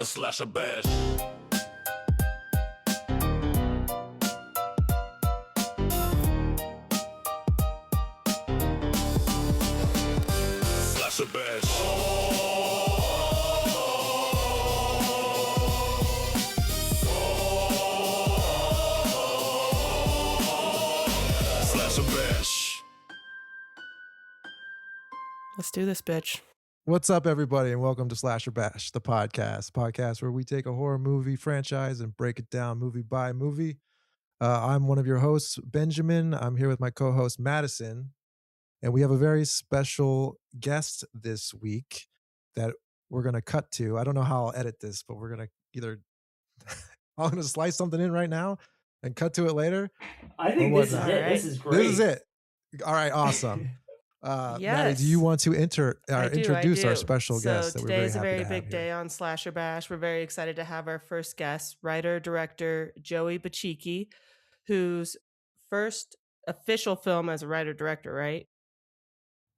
A slasher bash. Slasher bash. Slasher bash. Let's do this, bitch. What's up, everybody, and welcome to Slasher Bash, the podcast where we take a horror movie franchise and break it down movie by movie. I'm one of your hosts, Benjamin. I'm here with my co-host, Madison, and we have a very special guest this week that we're going to cut to. I don't know how I'll edit this, but we're going to either I'm going to slice something in right now and cut to it later. I think this is whatnot. it. Right. This is great. This is it. All right, awesome. Maddie, do you Yes. want to I introduce do. our special so guest that we're very today's a happy very to have big here? day on Slasher Bash. We're very excited to have our first guest, writer-director Joey Bicicchi, whose first official film as a writer-director, right?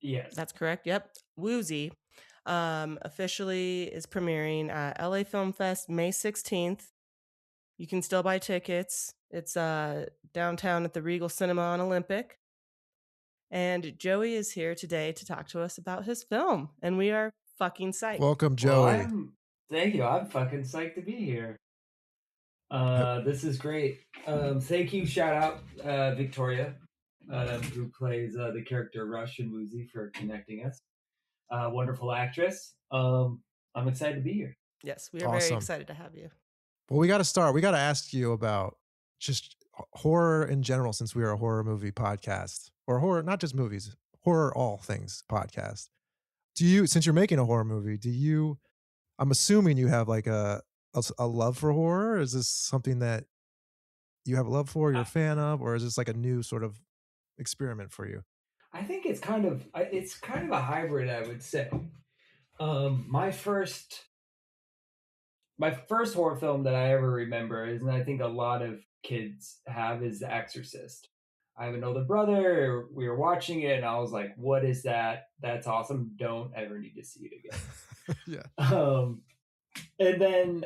Yes. That's correct. Yep. Woozy officially is premiering at LA Film Fest May 16th. You can still buy tickets. It's downtown at the Regal Cinema on Olympic. And Joey is here today to talk to us about his film. And we are fucking psyched. Welcome, Well, Joey. thank you. I'm fucking psyched to be here. This is great. Thank you. Shout out Victoria, who plays the character Rush in Woozy, for connecting us. Wonderful actress. I'm excited to be here. Yes, we are very Awesome. excited to have you. Well, we got to start. We got to ask you about just horror in general, since we are a horror movie podcast, or horror, not just movies, horror, all things podcast. Since you're making a horror movie, I'm assuming you have like a love for horror? Is this something that you have a love for, you're a fan of, or is this like a new sort of experiment for you? I think it's kind of a hybrid, I would say. My first horror film that I ever remember is, and I think a lot of kids have, is The Exorcist. I have an older brother. We were watching it, and I was like, "What is that? That's awesome! Don't ever need to see it again." Yeah. And then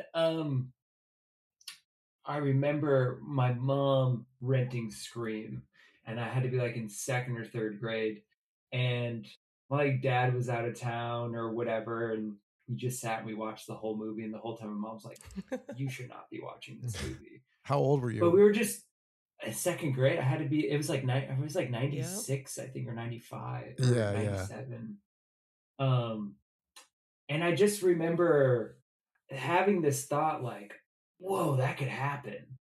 I remember my mom renting Scream, and I had to be like in second or third grade, and my dad was out of town or whatever, and we just sat and we watched the whole movie, and the whole time my mom's like, "You should not be watching this movie." How old were you? But we were just in second grade. It was like 96, I think, or 95 or Yeah, 97. And I just remember having this thought like, whoa, that could happen.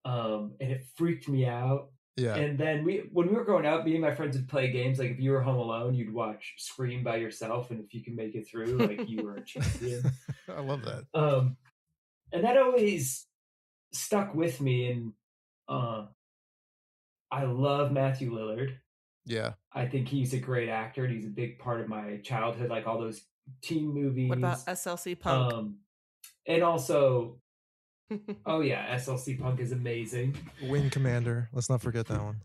And it freaked me out. Yeah. And then when we were growing up, me and my friends would play games. Like if you were home alone, you'd watch Scream by yourself, and if you can make it through, like you were a champion. I love that. And that always stuck with me. And I love Matthew Lillard. Yeah. I think he's a great actor, and he's a big part of my childhood, like all those teen movies. What about SLC Punk? And also, oh yeah, SLC Punk is amazing. Wing Commander. Let's not forget that one.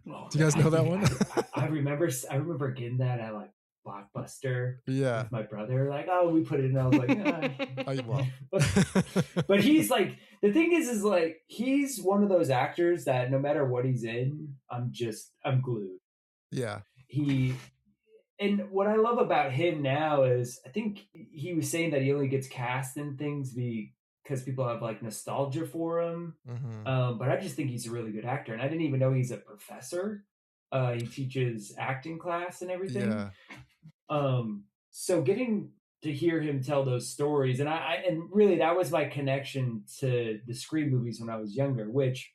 Oh, Do you guys know that one? I remember getting that at like Blockbuster. Yeah. With my brother. Like, oh, we put it in. I was like, Well. but he's like, the thing is like, he's one of those actors that no matter what he's in, I'm glued. Yeah. And what I love about him now is, I think he was saying that he only gets cast in things because people have like nostalgia for him. Mm-hmm. But I just think he's a really good actor, and I didn't even know he's a professor. He teaches acting class and everything. Yeah. So getting to hear him tell those stories, and and really that was my connection to the Scream movies when I was younger, which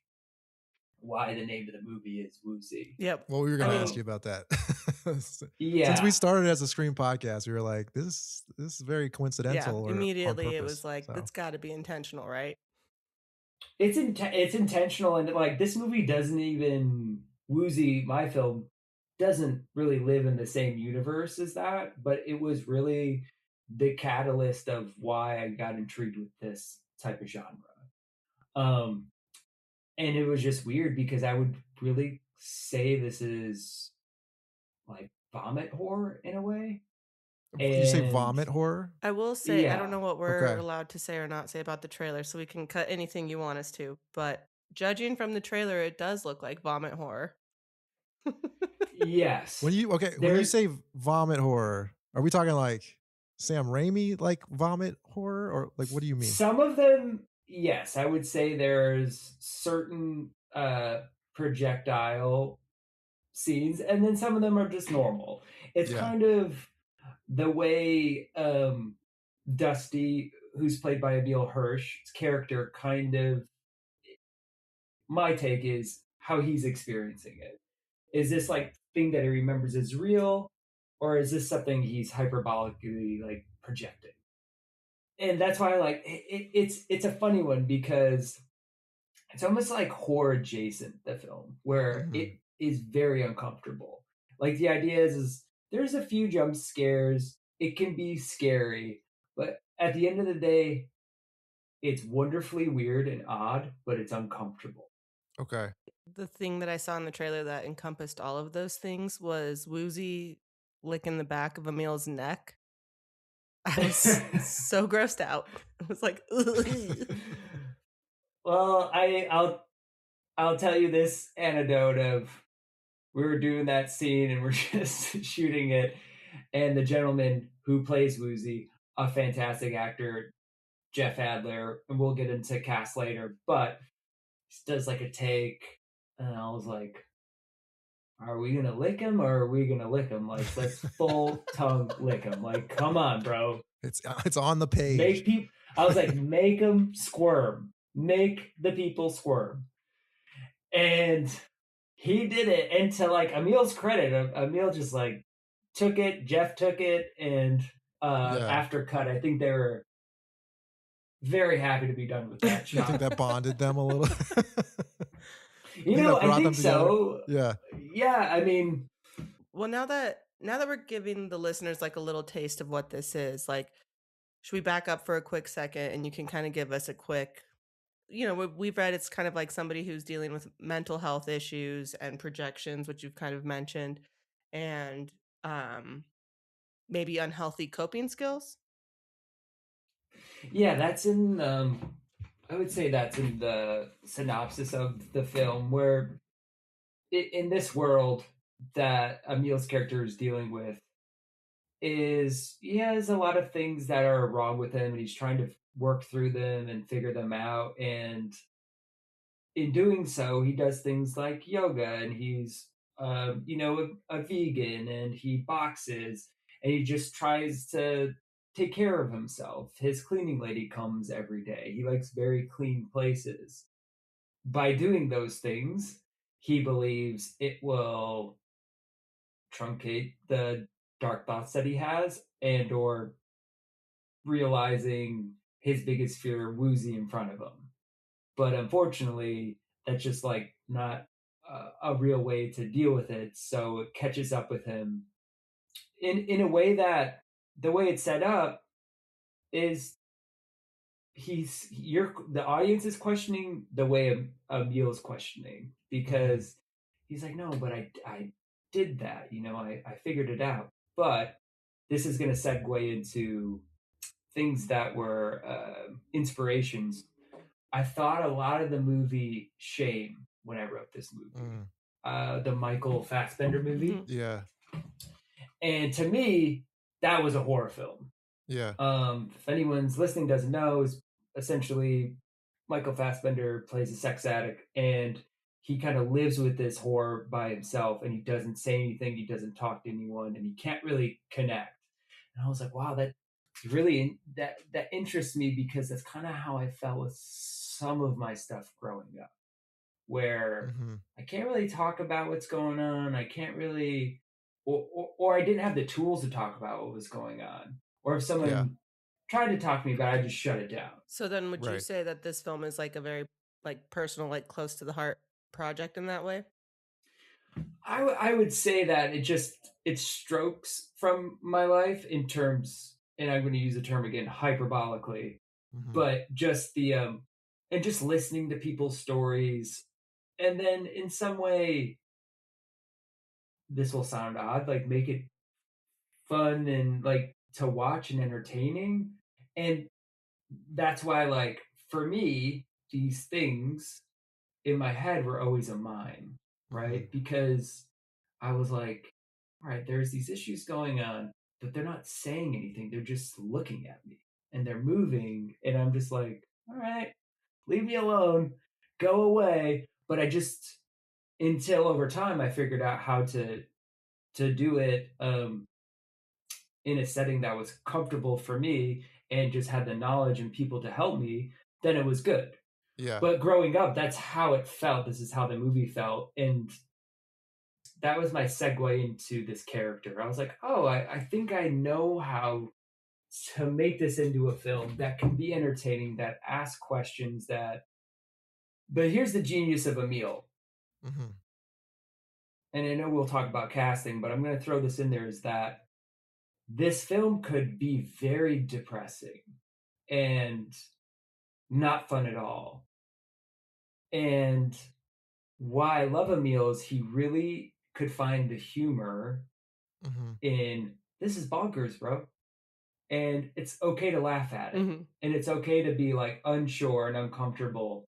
why the name of the movie is Woozy. Yep. Well, we were going to ask you about that. Yeah. Since we started as a Scream podcast, we were like, this is very coincidental. Yeah. Or Immediately on it purpose, was like, so. it's got to be intentional, right? It's intentional, and like this movie doesn't even, Woozy, my film, doesn't really live in the same universe as that, but it was really the catalyst of why I got intrigued with this type of genre. And it was just weird because I would really say this is like vomit horror in a way. You say And vomit horror? I will say, I don't yeah, know what we're Okay. allowed to say or not say about the trailer, so we can cut anything you want us to. But judging from the trailer, it does look like vomit horror. yes, When you there say vomit horror, are we talking like Sam Raimi like vomit horror, or like what do you mean? some of them, yes, I would say there's certain projectile scenes, and then some of them are just normal. It's Yeah. kind of the way Dusty, who's played by Emile Hirsch's character, kind of, my take is how he's experiencing it. Is this like thing that he remembers is real, or is this something he's hyperbolically like projecting? And that's why I like it's a funny one because it's almost like horror adjacent, the film, where Mhm. it is very uncomfortable. Like the idea is there's a few jump scares, it can be scary, but at the end of the day, it's wonderfully weird and odd, but it's uncomfortable. Okay. The thing that I saw in the trailer that encompassed all of those things was Woozy licking the back of Emile's neck. I was so grossed out. I was like, ugh. Well, I'll tell you this anecdote of we were doing that scene and we're just shooting it, and the gentleman who plays Woozy, a fantastic actor, Jeff Adler, and we'll get into cast later, but he does like a take, and I was like, are we gonna lick him or are we gonna lick him? Like, let's full tongue lick him. Like, come on, bro. It's on the page. Make people. I was like, make them squirm. Make the people squirm. And he did it. And to like Emile's credit, Emile just like took it. Jeff took it, and Yeah. after cut, I think they were very happy to be done with that You shot. think that bonded them a little? You know, that brought I think them together? so. Yeah. Yeah, I mean, Well, now that we're giving the listeners like a little taste of what this is, like, should we back up for a quick second and you can kind of give us a quick, we've read it's kind of like somebody who's dealing with mental health issues and projections, which you've kind of mentioned, and maybe unhealthy coping skills. yeah, that's in. I would say that's in the synopsis of the film, where in this world that Emile's character is dealing with is he has a lot of things that are wrong with him, and he's trying to work through them and figure them out. And in doing so, he does things like yoga, and he's a vegan, and he boxes, and he just tries to take care of himself. His cleaning lady comes every day. He likes very clean places. By doing those things, he believes it will truncate the dark thoughts that he has, and or realizing his biggest fear, Woozy, in front of him. But unfortunately, that's just like not a real way to deal with it. So it catches up with him in a way that the way it's set up is the audience is questioning the way Emile is questioning, because he's like, no, but I did that, I figured it out. But this is going to segue into things that were inspirations. I thought a lot of the movie Shame when I wrote this movie, the Michael Fassbender movie. Mhm. Yeah. And to me, that was a horror film. Yeah. If anyone's listening doesn't know, is essentially Michael Fassbender plays a sex addict, and he kind of lives with this horror by himself, and he doesn't say anything, he doesn't talk to anyone, and he can't really connect. And I was like, wow, that really that interests me, because that's kind of how I felt with some of my stuff growing up, where I can't really talk about what's going on. I can't really, or I didn't have the tools to talk about what was going on. Or if someone tried to talk to me about it, I just shut it down. So then would you Right. say that this film is like a very like personal, like close to the heart project in that way? I would say that it strokes from my life in terms, and I'm going to use the term again, hyperbolically, but just the and just listening to people's stories, and then in some way, this will sound odd, like make it fun and like to watch and entertaining. And that's why, like, for me, these things in my head were always a mime, right? Because I was like, all right, there's these issues going on, but they're not saying anything. They're just looking at me and they're moving. And I'm just like, all right, leave me alone, go away. But I just, until over time, I figured out how to do it in a setting that was comfortable for me and just had the knowledge and people to help me, then it was good. Yeah. But growing up, that's how it felt. This is how the movie felt. And that was my segue into this character. I was like, oh, I think I know how to make this into a film that can be entertaining, that asks questions, that. But here's the genius of Emile. Mm-hmm. And I know we'll talk about casting, but I'm going to throw this in there, is that this film could be very depressing and not fun at all. And why I love Emile is he really could find the humor in, this is bonkers, bro. And it's okay to laugh at it. Mm-hmm. And it's okay to be like unsure and uncomfortable.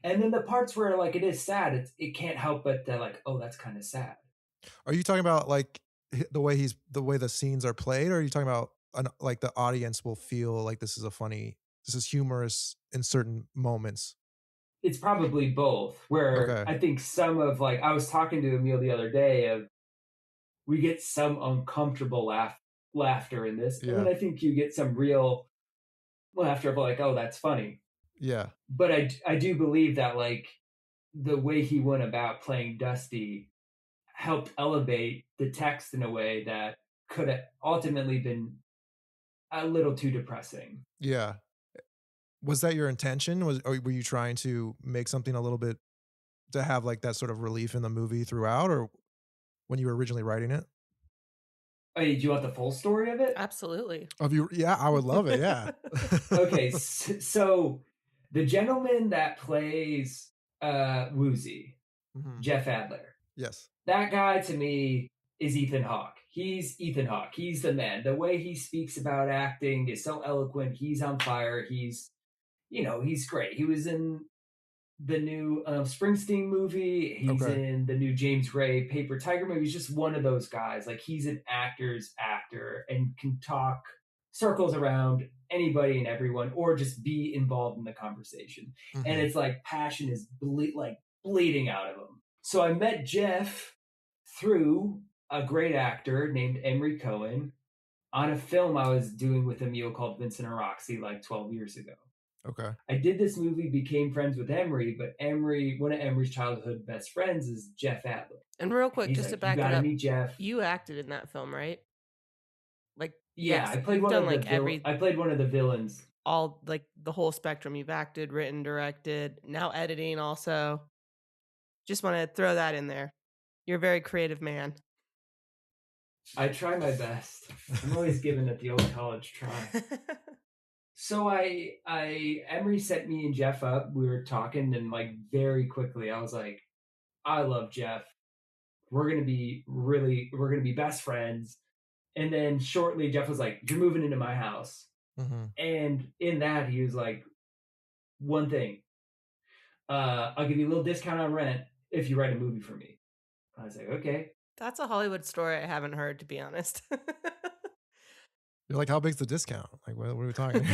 And then the parts where like it is sad, it can't help but to like, oh, that's kind of sad. Are you talking about like the way the scenes are played, or are you talking about like the audience will feel like this is humorous in certain moments? It's probably both. Where Okay. I think some of, like, I was talking to Emile the other day of, we get some uncomfortable laughter in this, and then I think you get some real laughter of like, oh, that's funny. Yeah. But I do believe that like the way he went about playing Dusty helped elevate the text in a way that could have ultimately been a little too depressing. Yeah. Was that your intention? Or were you trying to make something a little bit to have like that sort of relief in the movie throughout, or when you were originally writing it? Hey, do you want the full story of it? Absolutely. Yeah, I would love it. Yeah. Okay, so the gentleman that plays Woozy, Jeff Adler. Yes. That guy to me is Ethan Hawke. He's Ethan Hawke. He's the man. The way he speaks about acting is so eloquent. He's on fire. He's great. He was in the new Springsteen movie. He's in the new James Ray Paper Tiger movie. He's just one of those guys. Like, he's an actor's actor and can talk circles around anybody and everyone, or just be involved in the conversation. And it's like passion is bleeding out of him. So I met Jeff through a great actor named Emery Cohen on a film I was doing with Emile called Vincent and Roxy like 12 years ago. Okay. I did this movie, became friends with Emery, but one of Emery's childhood best friends is Jeff Adler. And real quick, just to back it up, meet Jeff. You acted in that film, right? Like, yeah, yes, I played one of I played one of the villains. All like the whole spectrum. You've acted, written, directed, now editing also. Just want to throw that in there. You're a very creative man. I try my best. I'm always giving it the old college try. So Emery set me and Jeff up. We were talking, and like very quickly, I was like, I love Jeff. We're gonna be best friends. And then shortly, Jeff was like, you're moving into my house. And in that, he was like, one thing, I'll give you a little discount on rent if you write a movie for me. I was like, okay. That's a Hollywood story I haven't heard, to be honest. You're like, how big's the discount? Like, what are we talking?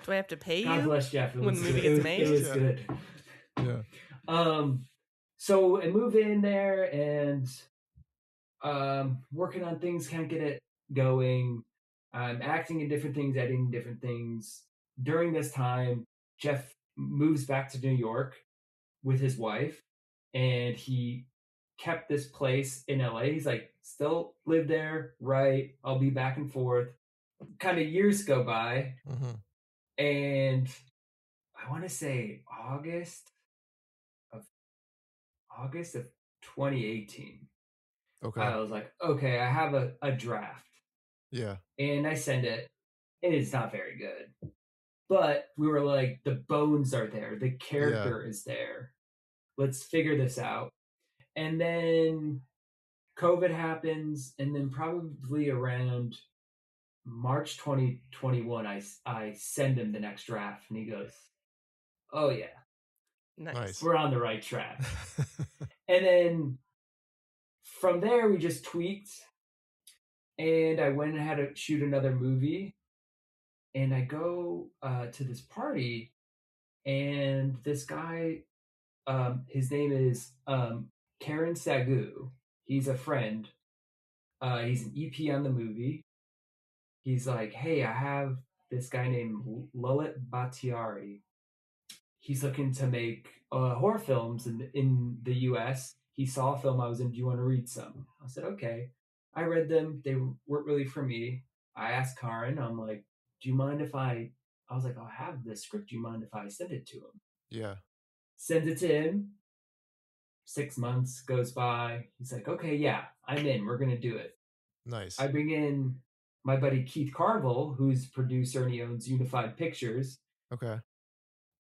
Do I have to pay God you? bless Jeff. When the movie gets made? It was good. Yeah. So I move in there and working on things, can't get it going. I'm acting in different things, editing different things. During this time, Jeff moves back to New York with his wife, and he kept this place in LA. He's like, still live there, right? I'll be back and forth. Kind of years go by, and I want to say August of 2018. Okay. I was like, okay, I have a draft. Yeah. And I send it, and it's not very good. But we were like, the bones are there. The character is there. Let's figure this out. And then COVID happens, and then probably around March 2021, I send him the next draft, and he goes, "Oh yeah, Nice. we're on the right track." And then from there, we just tweaked, and I went and had to shoot another movie. And I go to this party, and this guy, his name is Karen Sagu. He's a friend. He's an EP on the movie. He's like, "Hey, I have this guy named Lalit Bhattacharya. He's looking to make horror films in the U.S. He saw a film I was in. Do you want to read some?" I said, "Okay." I read them. They weren't really for me. I asked Karen, I'm like, "Do you mind if I was like, "I'll have the script. Do you mind if I send it to him?" Yeah. Send it to him. 6 months goes by. He's like, "Okay, yeah, I'm in. We're going to do it." Nice. I bring in my buddy Keith Carville, who's producer and he owns Unified Pictures. Okay.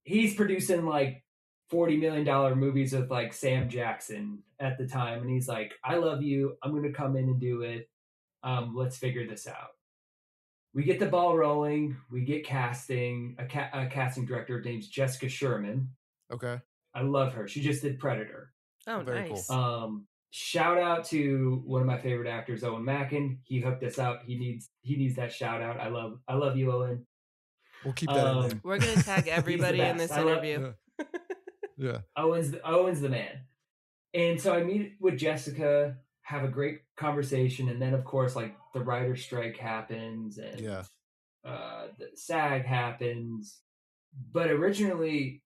He's producing like $40 million movies with like Sam Jackson at the time. And he's like, "I love you. I'm going to come in and do it. Let's figure this out." We get the ball rolling. We get casting, a casting director named Jessica Sherman. Okay. I love her. She just did Predator. Oh, Very nice. cool. Shout out to one of my favorite actors, Owen Mackin. He hooked us up. He needs that shout out. I love you, Owen. We'll keep that in there. We're going to tag everybody in this best. I love- interview. Yeah. Owen's the man. And so I meet with Jessica, have a great conversation, and then of course like the writer strike happens and Yeah. the SAG happens. But originally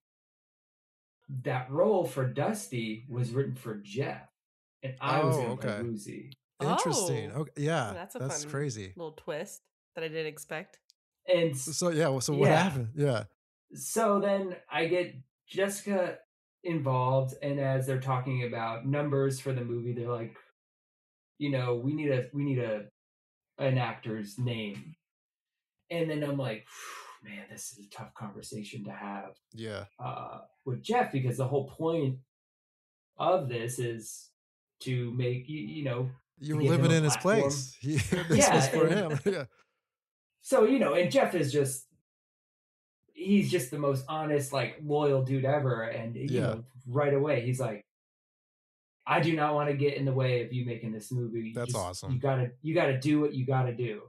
that role for Dusty was written for Jeff, and I was going to play Woozy. Interesting. Oh. Okay. Yeah. That's a That's fun crazy. little twist that I didn't expect. And So yeah. So what happened? Yeah. so then I get Jessica involved, and as they're talking about numbers for the movie, they're like, we need an actor's name. And then I'm like, man, this is a tough conversation to have. Yeah. With Jeff, because the whole point of this is to make you were living in his place. This was for him. Yeah. So and Jeff is he's just the most honest, like loyal dude ever, and right away he's like, "I do not want to get in the way of you making this movie. That's awesome. You gotta do what you gotta do."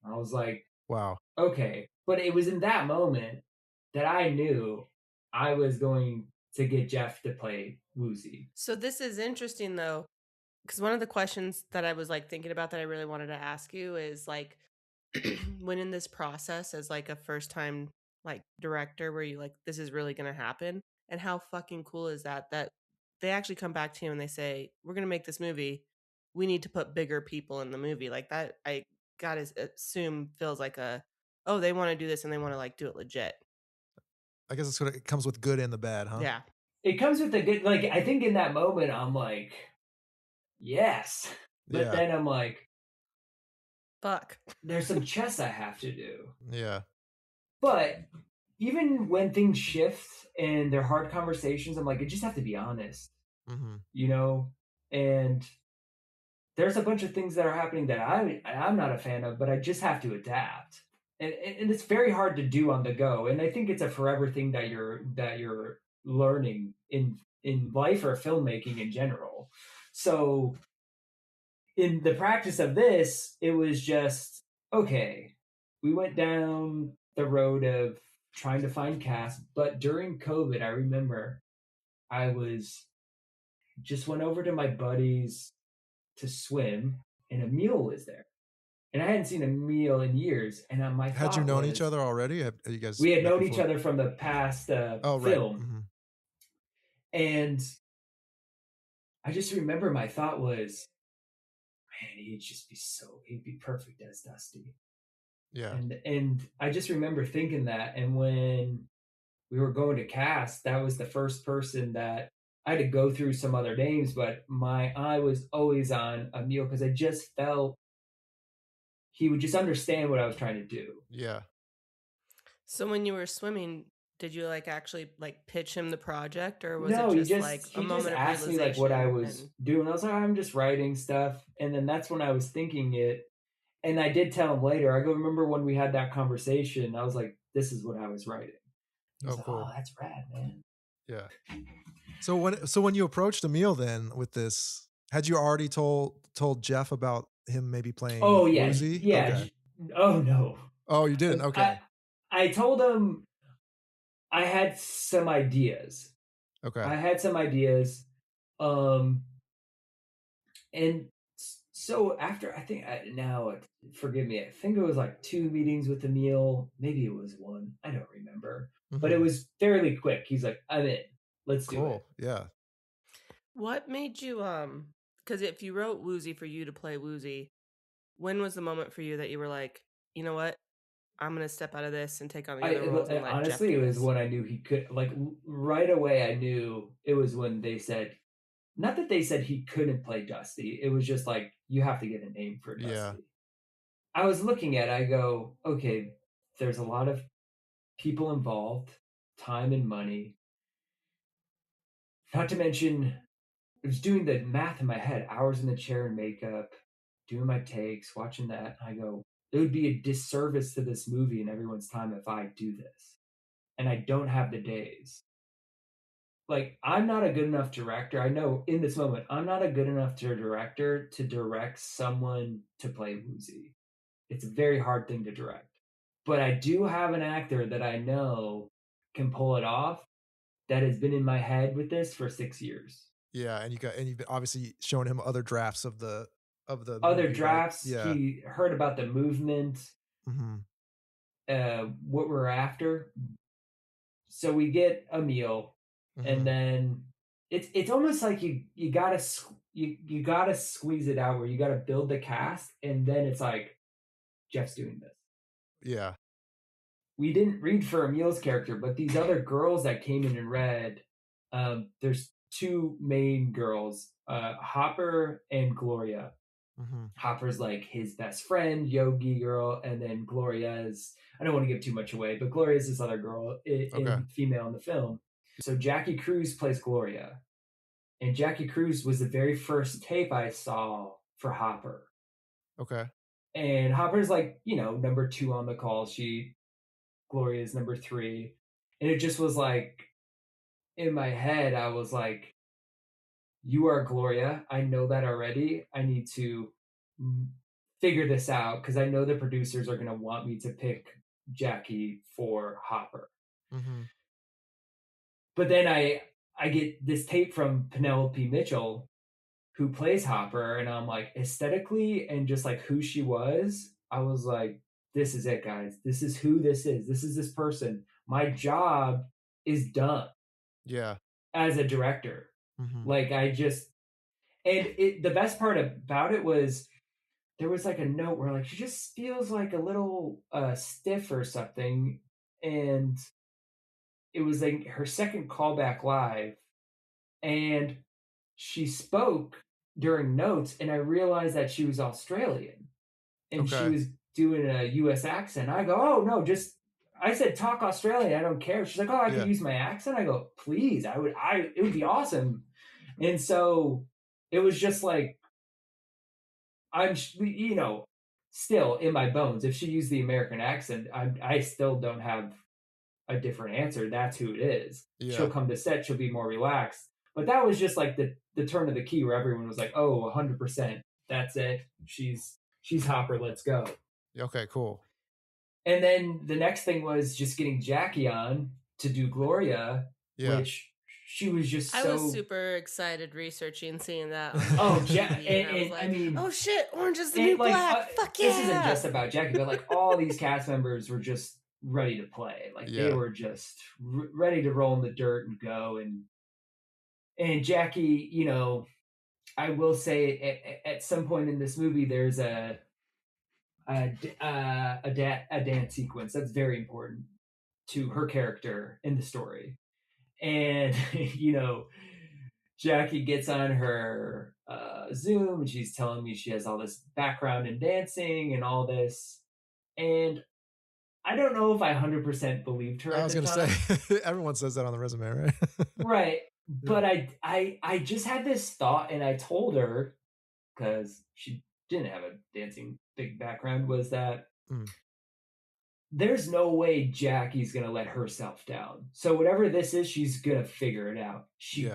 I was like, wow. Okay. But it was in that moment that I knew I was going to get Jeff to play Woozy. So this is interesting though, because one of the questions that I was like thinking about that I really wanted to ask you is like, when in this process as like a first time like director where you like, this is really going to happen, and how fucking cool is that they actually come back to you and they say, we're going to make this movie. We need to put bigger people in the movie. Like that, I gotta assume feels like they want to do this and they want to like do it legit. I guess it comes with good and the bad, huh? Yeah. It comes with the good. Like, I think in that moment, I'm like, yes. But then I'm like, fuck. There's some chess I have to do. Yeah. But even when things shift and they're hard conversations, I'm like, I just have to be honest. Mm-hmm. And there's a bunch of things that are happening that I'm not a fan of, but I just have to adapt. And it's very hard to do on the go. And I think it's a forever thing that you're learning in life or filmmaking in general. So in the practice of this, it was just, okay, we went down the road of trying to find cast, but during COVID, I remember I went over to my buddies to swim, and Emile was there. And I hadn't seen Emile in years. And my had you known each other already? Have you guys? We had known each other from the past film. Right. Mm-hmm. And I just remember my thought was, man, he'd be perfect as Dusty. Yeah. And I just remember thinking that. And when we were going to cast, that was the first person that I had to go through some other names, but my eye was always on Emile because I just felt he would just understand what I was trying to do. Yeah. So when you were swimming, did you like actually like pitch him the project, or was No, it just he like a moment just of asked me like what I was doing. I was like, I'm just writing stuff. And then that's when I was thinking it. And I did tell him later. I go, remember when we had that conversation? I was like, this is what I was writing. He's like, cool. oh, that's rad, man. Yeah. So when you approached Emile then with this, had you already told Jeff about him maybe playing Oh yeah, Woozy? yeah. Okay. Oh no. Oh, you didn't. Okay. I told him I had some ideas. Okay. I had some ideas. And so after now, forgive me, I think it was like 2 meetings with Emile. Maybe it was 1. I don't remember. But it Mhm. was fairly quick. He's like, I'm in. Let's do it. Cool. Yeah. What made you because if you wrote Woozy for you to play Woozy, when was the moment for you that you were like, you know what? I'm gonna step out of this and take on the other roles and let Jeff Honestly, do it was this. when I knew he could. Like right away, I knew it was when they said, not that they said he couldn't play Dusty. It was just like you have to get a name for Dusty. Yeah. I was looking at it, I go, okay, there's a lot of people involved, time and money. Not to mention, I was doing the math in my head, hours in the chair and makeup, doing my takes, watching that. I go, it would be a disservice to this movie and everyone's time if I do this. And I don't have the days. Like, I'm not a good enough director. I know in this moment, I'm not a good enough director to direct someone to play Woozy. It's a very hard thing to direct. But I do have an actor that I know can pull it off that has been in my head with this for 6 years. Yeah, and you've been obviously showing him other drafts of the Other movie, drafts, right? Yeah. he heard about the movement, Mm-hmm. what we're after. So we get Emile, and then it's almost like you gotta you gotta squeeze it out where you gotta build the cast, and then it's like Jeff's doing this. Yeah. We didn't read for Emile's character, but these other girls that came in and read, there's 2 main girls, Hopper and Gloria. Mm-hmm. Hopper's like his best friend, Yogi girl, and then Gloria is, I don't want to give too much away, but Gloria is this other girl, female in the film. So Jackie Cruz plays Gloria. And Jackie Cruz was the very first tape I saw for Hopper. Okay. And Hopper's like, number 2 on the call sheet. Gloria's number 3. And it just was like, in my head, I was like, you are Gloria. I know that already. I need to figure this out because I know the producers are going to want me to pick Jackie for Hopper. Mm-hmm. But then I get this tape from Penelope Mitchell, who plays Hopper, and I'm like, aesthetically and just like who she was, I was like, this is it, guys. This is who this is. This is this person. My job is done. Yeah. As a director. Mm-hmm. Like the best part about it was there was like a note where like she just feels like a little stiff or something, and it was like her second callback live, and she spoke during notes, and I realized that she was Australian, and she was doing a U.S. accent. I go, oh no, I said talk Australian. I don't care. She's like, oh, I could use my accent. I go, please, it would be awesome. And so it was just like, I'm, still in my bones. If she used the American accent, I still don't have a different answer. That's who it is. Yeah. She'll come to set. She'll be more relaxed. But that was just like the turn of the key where everyone was like, oh, 100%. That's it. She's Hopper. Let's go. Okay, cool. And then the next thing was just getting Jackie on to do Gloria, which she was just I was super excited researching, seeing that. I mean, oh shit, Orange is the New Black. Fuck yeah. This isn't just about Jackie, but like all these cast members were just ready to play. Like they were just ready to roll in the dirt and go. And Jackie, I will say at some point in this movie, there's a dance sequence that's very important to her character in the story. And Jackie gets on her Zoom and she's telling me she has all this background in dancing and all this, and I don't know if I 100% believed her. I was going to say, everyone says that on the resume, right? Right. But I just had this thought, and I told her, because she didn't have a dancing big background was that Mm. there's no way Jackie's gonna let herself down. So whatever this is, she's gonna figure it out. She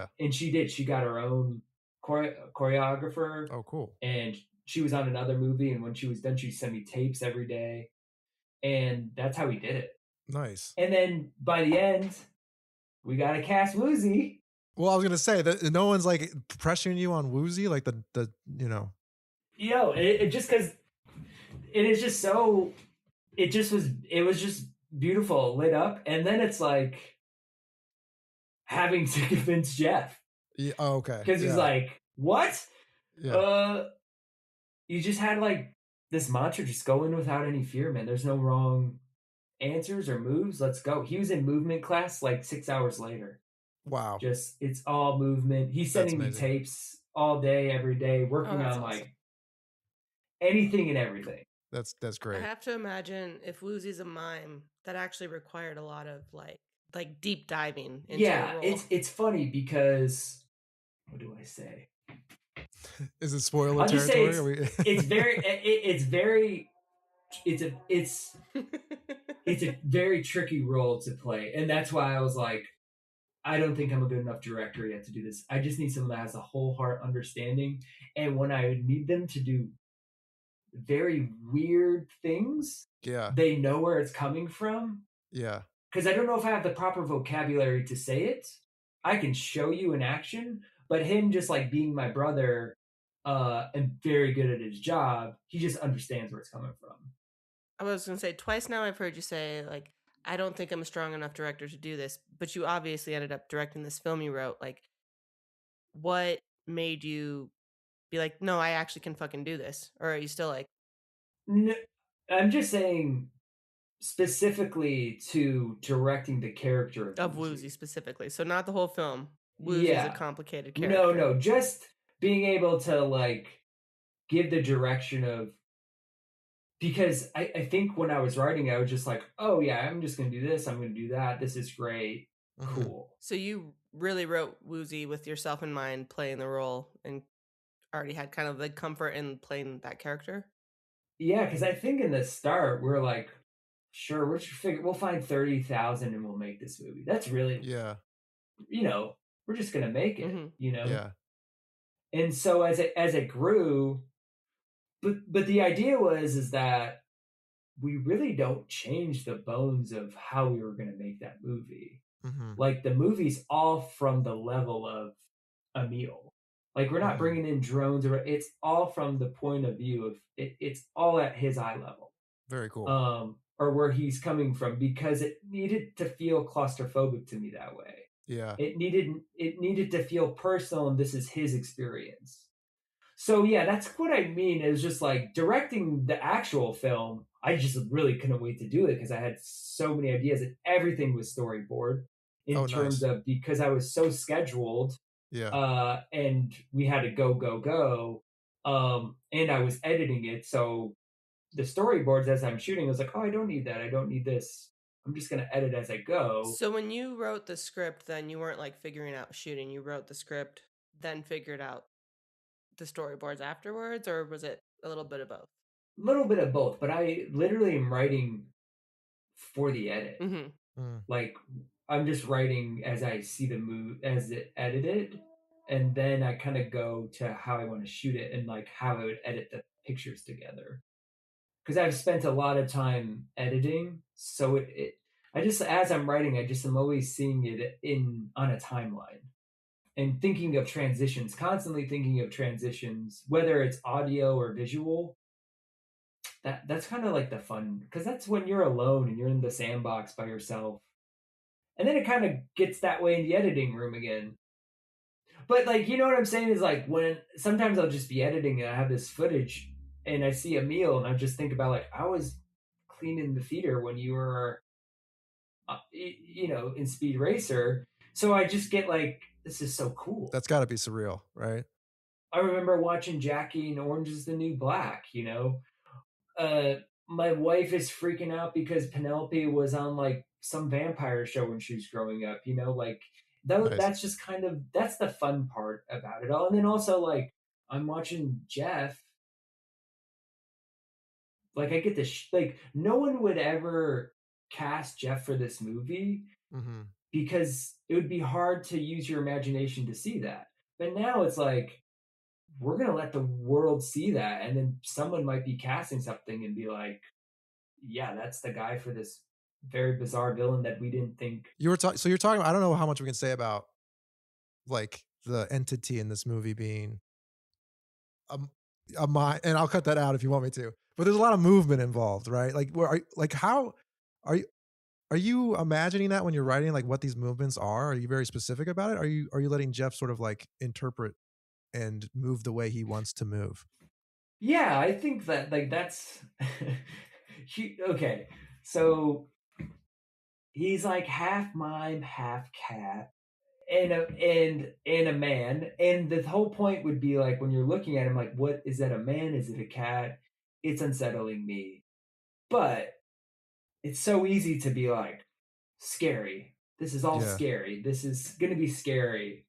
did. She got her own choreographer, Oh, cool. and she was on another movie. And when she was done, she'd send me tapes every day, and that's how we did it. Nice. And then by the end, we got to cast Woozy. Well, I was gonna say that no one's like pressuring you on Woozy, like the you know. It just because it is just so. It was just beautiful, lit up, and then it's like having to convince Jeff. Yeah. Oh, okay. Because he's like, "What? Yeah. You just had like this mantra, just go in without any fear, man. There's no wrong answers or moves. Let's go." He was in movement class like 6 hours later. Wow. Just it's all movement. He's sending me tapes all day, every day, working on like anything and everything. That's great. I have to imagine if Woozy's a mime, that actually required a lot of like deep diving into the role. It's funny because what do I say? Is it spoiler I'll just territory? say it's a very tricky role to play, and that's why I was like, I don't think I'm a good enough director yet to do this. I just need someone that has a whole heart understanding, and when I need them to do very weird things, they know where it's coming from. Yeah. Because I don't know if I have the proper vocabulary to say it. I can show you in action, but him just like being my brother and very good at his job, he just understands where it's coming from. I was going to say, twice now I've heard you say, like, I don't think I'm a strong enough director to do this, but you obviously ended up directing this film you wrote. Like, what made you be like, no, I actually can fucking do this? Or are you still like... No, I'm just saying specifically to directing the character of Woozy specifically. So not the whole film. Woozy's a complicated character. No, just being able to like give the direction of, because I think when I was writing, I was just like, oh yeah, I'm just gonna do this, I'm gonna do that, this is great. Cool. So you really wrote Woozy with yourself in mind, playing the role, and already had kind of the comfort in playing that character? Yeah, because I think in the start we're like, sure, we'll find 30,000 and we'll make this movie. That's really, we're just gonna make it, Yeah. And so as it grew, but the idea is that we really don't change the bones of how we were gonna make that movie. Like the movie's all from the level of Emile. Like we're not bringing in drones, or it's all from the point of view of it's all at his eye level. Very cool. Or where he's coming from, because it needed to feel claustrophobic to me that way. Yeah. It needed to feel personal, and this is his experience. So yeah, that's what I mean. It was just like directing the actual film. I just really couldn't wait to do it because I had so many ideas, and everything was storyboard in terms of, because I was so scheduled. Yeah. And we had to go. And I was editing it, so the storyboards as I'm shooting, I was like, oh, I don't need that. I don't need this. I'm just gonna edit as I go. So when you wrote the script, then you weren't like figuring out shooting. You wrote the script, then figured out the storyboards afterwards, or was it a little bit of both? A little bit of both, but I literally am writing for the edit. Like I'm just writing as I see the move, as it edited, and then I kind of go to how I want to shoot it and like how I would edit the pictures together. Because I've spent a lot of time editing, so I just, as I'm writing, I just am always seeing it on a timeline and thinking of transitions, constantly thinking of transitions, whether it's audio or visual. That's kind of like the fun, because that's when you're alone and you're in the sandbox by yourself. And then it kind of gets that way in the editing room again. But like, you know what I'm saying is like, when sometimes I'll just be editing and I have this footage and I see Emile and I just think about like, I was cleaning the theater when you were, in Speed Racer. So I just get like, this is so cool. That's got to be surreal, right? I remember watching Jackie in Orange is the New Black, my wife is freaking out because Penelope was on like some vampire show when she was growing up, like that's just kind of, that's the fun part about it all. And then also like I'm watching Jeff like I get this like no one would ever cast Jeff for this movie Mm-hmm. because it would be hard to use your imagination to see that. But now it's like we're gonna let the world see that, and then someone might be casting something and be like, "Yeah, that's the guy for this very bizarre villain that we didn't think." You were so you're talking. I don't know how much we can say about like the entity in this movie being a mind, and I'll cut that out if you want me to. But there's a lot of movement involved, right? Like, how are you? Are you imagining that when you're writing, like what these movements are? Are you very specific about it? Are you letting Jeff sort of like interpret and move the way he wants to move? Yeah, I think that like that's okay. So he's like half mime, half cat, and a man. And the whole point would be like when you're looking at him, like, what is that? A man? Is it a cat? It's unsettling me, but it's so easy to be like scary. This is all Yeah. scary. This is gonna be scary.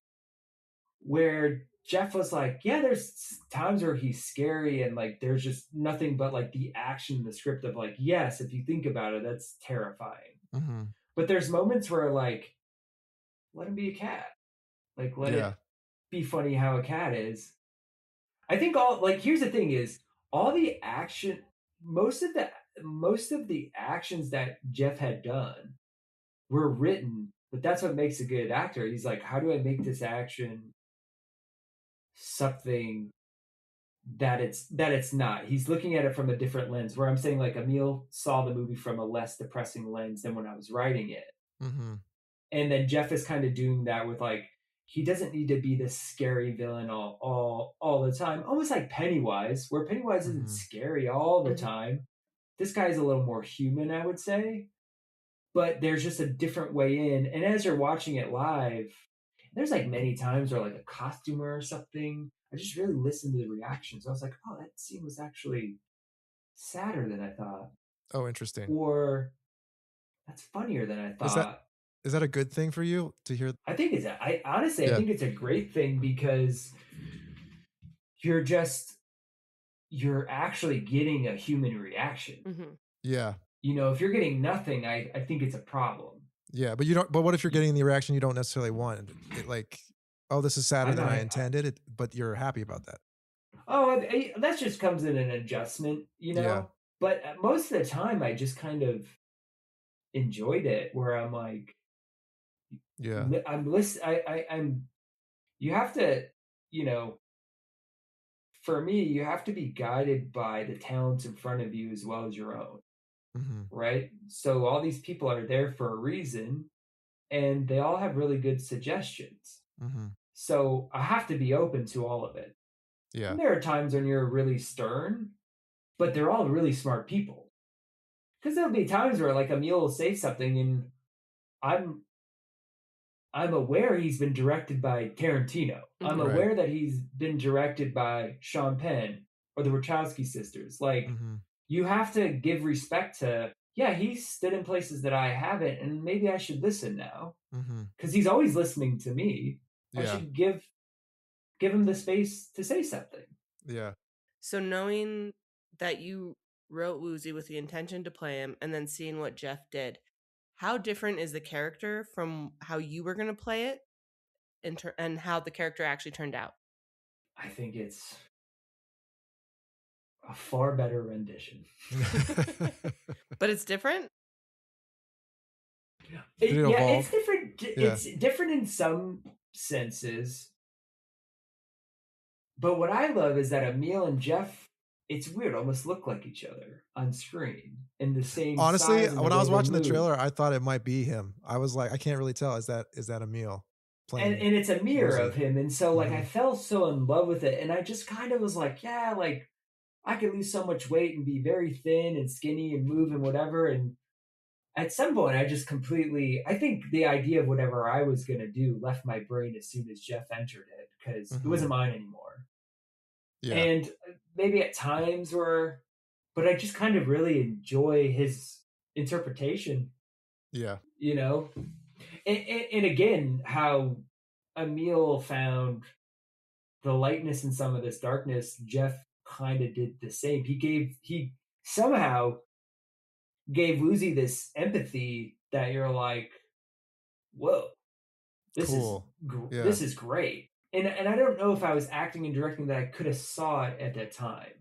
Where Jeff was like, yeah, there's times where he's scary and like there's just nothing but like the action in the script of like, yes, if you think about it, that's terrifying. Mm-hmm. But there's moments where like, let him be a cat. Like let Yeah. it be funny how a cat is. I think all like here's the thing is all the action most of the actions that Jeff had done were written, but that's what makes a good actor. He's like, how do I make this action something that it's not? He's looking at it from a different lens. Where I'm saying like Emile saw the movie from a less depressing lens than when I was writing it. Mm-hmm. And then Jeff is kind of doing that with like he doesn't need to be this scary villain all the time, almost like Pennywise, where Pennywise isn't Mm-hmm. scary all the Mhm. time. This guy's a little more human, I would say, but there's just a different way in. And as you're watching it live, there's like many times where like a costumer or something, I just really listened to the reactions. I was like, oh, that scene was actually sadder than I thought, Oh, interesting. or that's funnier than I Is that thought. is that a good thing for you to hear? I think I honestly, I Yeah. think it's a great thing because you're just, you're actually getting a human reaction. Mhm. Yeah. You know, if you're getting nothing, I think it's a problem. Yeah. But you don't. But what if you're getting the reaction you don't necessarily want? It like, oh, this is sadder I'm than not, I intended. But you're happy about that. that just comes in an adjustment, you Yeah. know? But most of the time, I just kind of enjoyed it where I'm like, Yeah. I'm listening. I'm, you have to, you know, for me, you have to be guided by the talents in front of you as well as your own, Mm-hmm. right? So all these people are there for a reason and they all have really good suggestions. Mm-hmm. So I have to be open to all of it. Yeah. And there are times when you're really stern, but they're all really smart people. Because there'll be times where like Emile will say something and I'm I'm aware he's been directed by Tarantino. I'm Mhm. Right. aware that he's been directed by Sean Penn or the Wachowski sisters. Like, Mm-hmm. you have to give respect to, yeah, he's stood in places that I haven't, and maybe I should listen now. Mm-hmm. Because he's always listening to me. I Yeah. should give him the space to say something. Yeah. So knowing that you wrote Woozy with the intention to play him and then seeing what Jeff did, how different is the character from how you were going to play it and how the character actually turned out? I think it's a far better rendition. But it's different? Did it Yeah, evolve? it's different. Yeah. It's different in some senses. But what I love is that Emile and Jeff, it's weird, almost look like each other on screen in the same Honestly, size and the when I way was they watching the move. trailer, I thought it might be him. I was like, I can't really tell. Is that Emile playing? And it's a mirror Woozy? of him. And so like I Mhm. fell so in love with it. And I just kind of was like, yeah, like I could lose so much weight and be very thin and skinny and move and whatever. And at some point I just completely, I think the idea of whatever I was gonna do left my brain as soon as Jeff entered it because it wasn't mine anymore. Yeah. And maybe at times were, but I just kind of really enjoy his interpretation, Yeah. you know? And again, how Emile found the lightness in some of this darkness, Jeff kind of did the same. He somehow gave Woozy this empathy that you're like, whoa, this Cool. is this is great. And I don't know if I was acting and directing that I could have saw it at that time.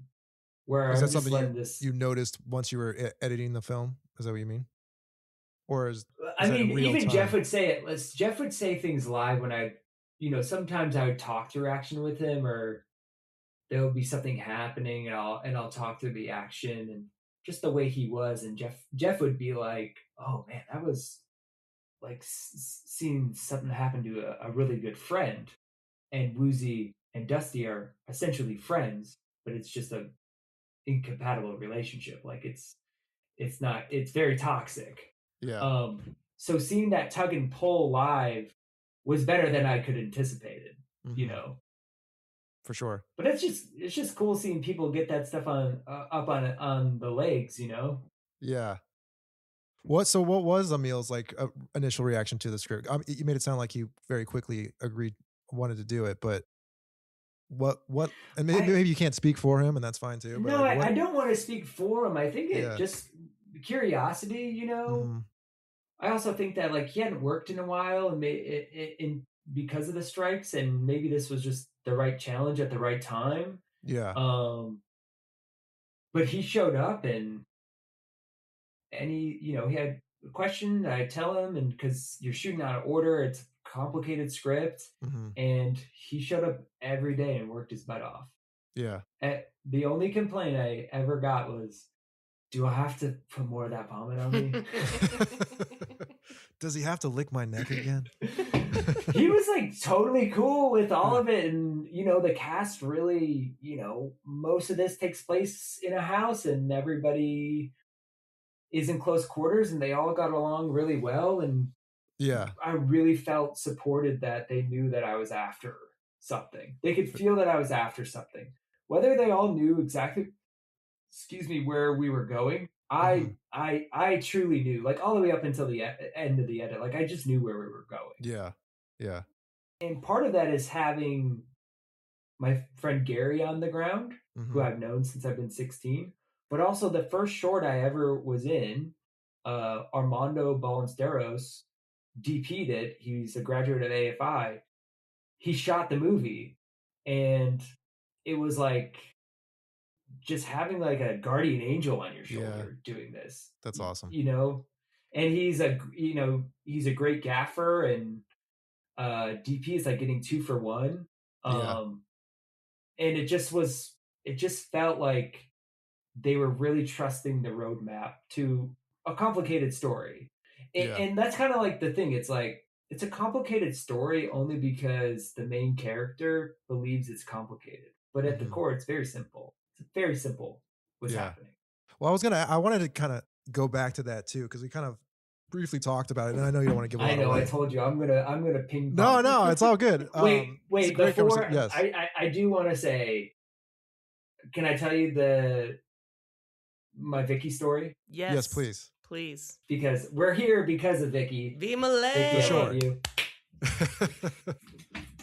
Where Is I'm that just something letting this. you noticed once you were editing the film? Is that what you mean? Or is I that in mean, real even time? Jeff would say it. Jeff would say things live when sometimes I would talk through action with him, or there would be something happening, and I'll talk through the action and just the way he was, and Jeff would be like, "Oh man, that was like seeing something happen to a really good friend." And Woozy and Dusty are essentially friends, but it's just a incompatible relationship. Like it's not. It's very toxic. Yeah. So seeing that tug and pull live was better than I could anticipated. You know. For sure. But it's just cool seeing people get that stuff on up on the legs. You know. Yeah. What was Emile's like initial reaction to the script? You made it sound like he very quickly wanted to do it, but what and maybe you can't speak for him, and that's fine too. But No, like, I don't want to speak for him. I think it Yeah. just curiosity. You know. I also think that like he hadn't worked in a while, and because of the strikes, and maybe this was just the right challenge at the right time. Yeah. But he showed up, and he had a question. I tell him, and because you're shooting out of order, it's a complicated script, and he showed up every day and worked his butt off. Yeah. The only complaint I ever got was, "Do I have to put more of that vomit on me?" Does he have to lick my neck again? He was like totally cool with all of it, and the cast really, most of this takes place in a house, and everybody is in close quarters, and they all got along really well, and Yeah. I really felt supported that they knew that I was after something. They could feel that I was after something. Whether they all knew exactly, where we were going, I truly knew, like all the way up until the end of the edit. Like I just knew where we were going. Yeah. Yeah. And part of that is having my friend Gary on the ground, who I've known since I've been 16. But also the first short I ever was in, Armando Ballesteros DP'd it. He's a graduate at AFI. He shot the movie, and it was like just having like a guardian angel on your shoulder doing this. That's awesome. And he's a great gaffer, and DP is like getting 2 for 1. And it just felt like they were really trusting the roadmap to a complicated story. And that's kind of like the thing. It's like, it's a complicated story only because the main character believes it's complicated. But at the core, it's very simple. It's very simple what's happening. Well, I wanted to kind of go back to that too, because we kind of briefly talked about it, and I know you don't want to give a lot away. I told you I'm gonna ping pong. No, it's all good. Wait, before I do want to say, can I tell you my Vicky story? Yes, please. Please. Because we're here because of Vicky. V Malay. Vicky, I love you.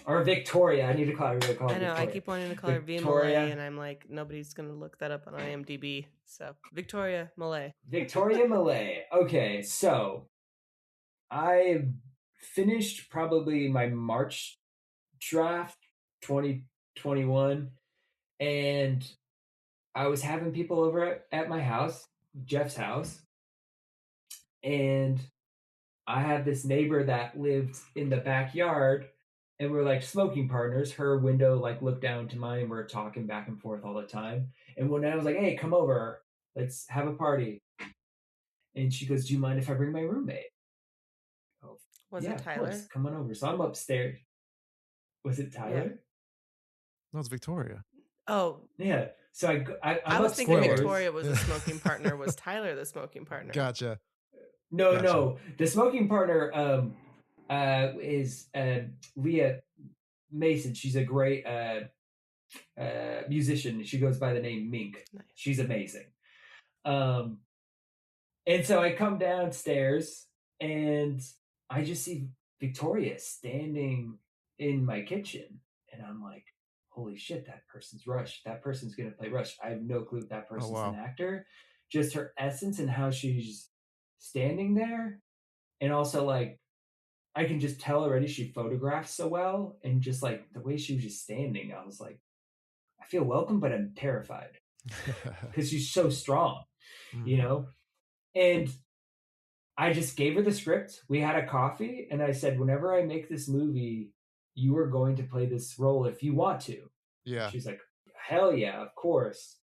Or Victoria. I need to call her. I know. I keep wanting to call her V Malay, and I'm like, nobody's gonna look that up on IMDb. So Victoria Malay. Victoria Malay. Okay, so I finished probably my March draft 2021, and I was having people over at my house, Jeff's house, and I had this neighbor that lived in the backyard, and we were like smoking partners. Her window like looked down to mine, and we're talking back and forth all the time. And one night I was like, "Hey, come over, let's have a party." And she goes, "Do you mind if I bring my roommate?" Oh, was it Tyler? Of course. Come on over. So I'm upstairs. Was it Tyler? Yeah. No, it's Victoria. Oh, yeah. So I was thinking Victoria was the smoking partner. Was Tyler the smoking partner? Gotcha. No. The smoking partner is Leah Mason. She's a great musician. She goes by the name Mink. Nice. She's amazing. And so I come downstairs, and I just see Victoria standing in my kitchen, and I'm like, holy shit, that person's Rush. That person's going to play Rush. I have no clue if that person's an actor. just her essence and how she's standing there. And also, like, I can just tell already she photographs so well. And just like the way she was just standing, I was like, I feel welcome, but I'm terrified because she's so strong, you know? And I just gave her the script. We had a coffee, and I said, whenever I make this movie, you are going to play this role if you want to. Yeah. She's like, hell yeah, of course.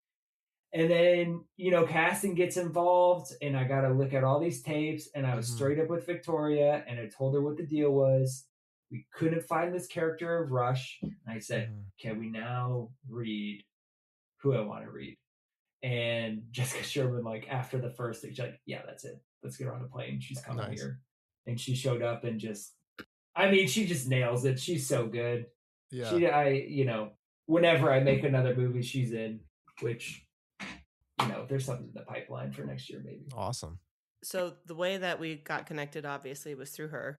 And then, you know, casting gets involved, and I got to look at all these tapes, and I was straight up with Victoria, and I told her what the deal was. We couldn't find this character of Rush. And I said, can we now read who I want to read? And Jessica Sherman, like, after the first thing, she's like, yeah, that's it. Let's get her on the plane. She's coming here. And she showed up and just, I mean, she just nails it. She's so good. Yeah. You know, whenever I make another movie, she's in, which, you know, there's something in the pipeline for next year, maybe. Awesome. So the way that we got connected, obviously, was through her.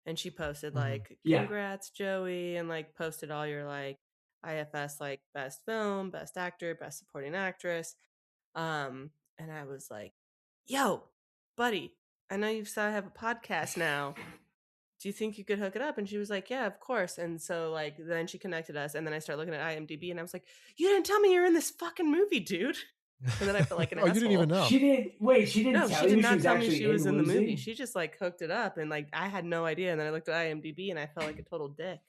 And she posted, like, Yeah. congrats, Joey, and, like, posted all your, like, IFS, like, best film, best actor, best supporting actress. And I was like, yo, buddy, I know you saw I have a podcast now. Do you think you could hook it up? And she was like, yeah, of course. And so, like, then she connected us. And then I started looking at IMDb, and I was like, you didn't tell me you're in this fucking movie, dude. And then I felt like an asshole. You didn't even know. She didn't. Wait, she didn't. No, tell she did you not tell me actually she was in the Woozy? movie. She just, like, hooked it up, and, like, I had no idea. And then I looked at IMDb, and I felt like a total dick.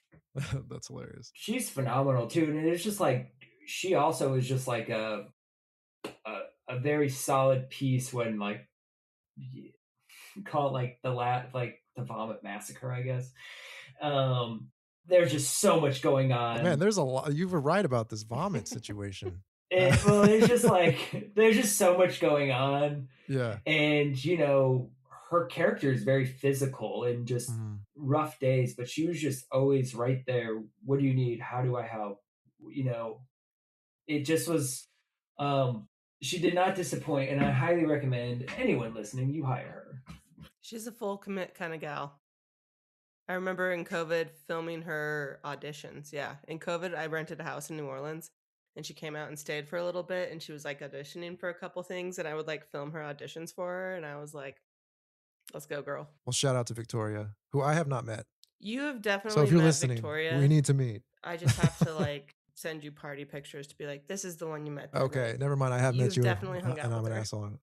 That's hilarious. She's phenomenal too, and it's just like she also is just like a very solid piece when, like, call it like the vomit massacre, I guess. There's just so much going on. Man, there's a lot. You were right about this vomit situation. Well, there's just like there's just so much going on. Yeah. And, you know, her character is very physical and just rough days, but she was just always right there. What do you need? How do I help? You know, it just was, she did not disappoint, and I highly recommend anyone listening, you hire her. She's a full commit kind of gal. I remember in COVID filming her auditions. Yeah. In COVID, I rented a house in New Orleans, and she came out and stayed for a little bit, and she was, like, auditioning for a couple things, and I would, like, film her auditions for her, and I was like, let's go, girl. Well, shout out to Victoria, who I have not met. You have definitely So if you're met listening, Victoria. we need to meet. I just have to, like, send you party pictures to be like, this is the one you met. Okay, night. never mind. I have met you, definitely hung out and I'm with an her. asshole.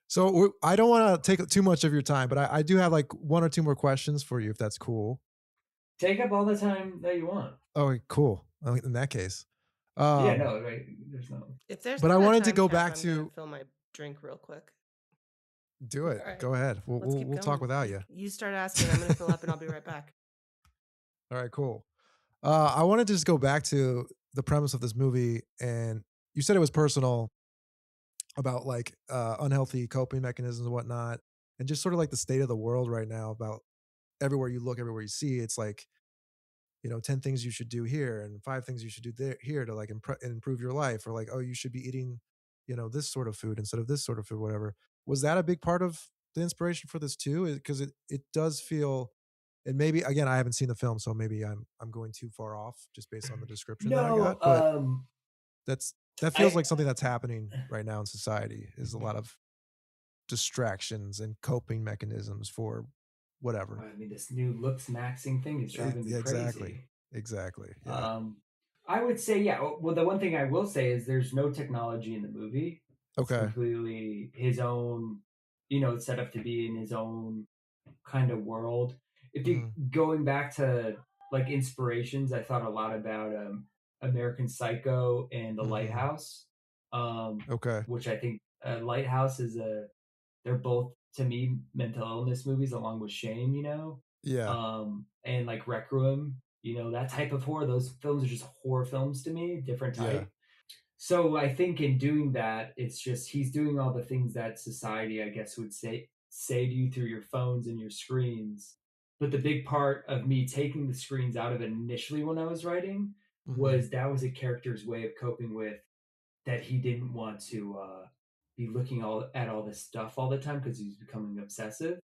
So I don't want to take too much of your time, but I do have, like, one or two more questions for you, if that's cool. Take up all the time that you want. Oh, cool. In that case. Yeah, no, right. There's no. If there's but not I a wanted to time go cap, back I'm to gonna fill my drink real quick. Do it. Right. Go ahead. Let's keep We'll talk going. without you. You start asking. I'm gonna fill up, and I'll be right back. All right, cool. I wanted to just go back to the premise of this movie, and you said it was personal about, like, unhealthy coping mechanisms and whatnot, and just sort of like the state of the world right now about everywhere you look, everywhere you see, it's like, you know, 10 things you should do here and 5 things you should do here to, like, improve your life, or like, oh, you should be eating, you know, this sort of food instead of this sort of food, whatever. Was that a big part of the inspiration for this too? Because it does feel, and maybe again, I haven't seen the film, so maybe I'm going too far off just based on the description that I got. But that feels like something that's happening right now in society, is a lot of distractions and coping mechanisms for whatever. I mean, this new looks maxing thing is driving me crazy. Exactly. Yeah. I would say, yeah. Well, the one thing I will say is there's no technology in the movie. Okay. It's completely his own, you know, it's set up to be in his own kind of world. If you going back to, like, inspirations, I thought a lot about American Psycho and The Lighthouse. Okay. Which I think Lighthouse is they're both, to me, mental illness movies along with Shame, you know? Yeah. And like Requiem, you know, that type of horror. Those films are just horror films to me, different type. Yeah. So I think in doing that, it's just he's doing all the things that society, I guess, would say to you through your phones and your screens. But the big part of me taking the screens out of it initially when I was writing was that was a character's way of coping with that he didn't want to be looking at all this stuff all the time because he's becoming obsessive.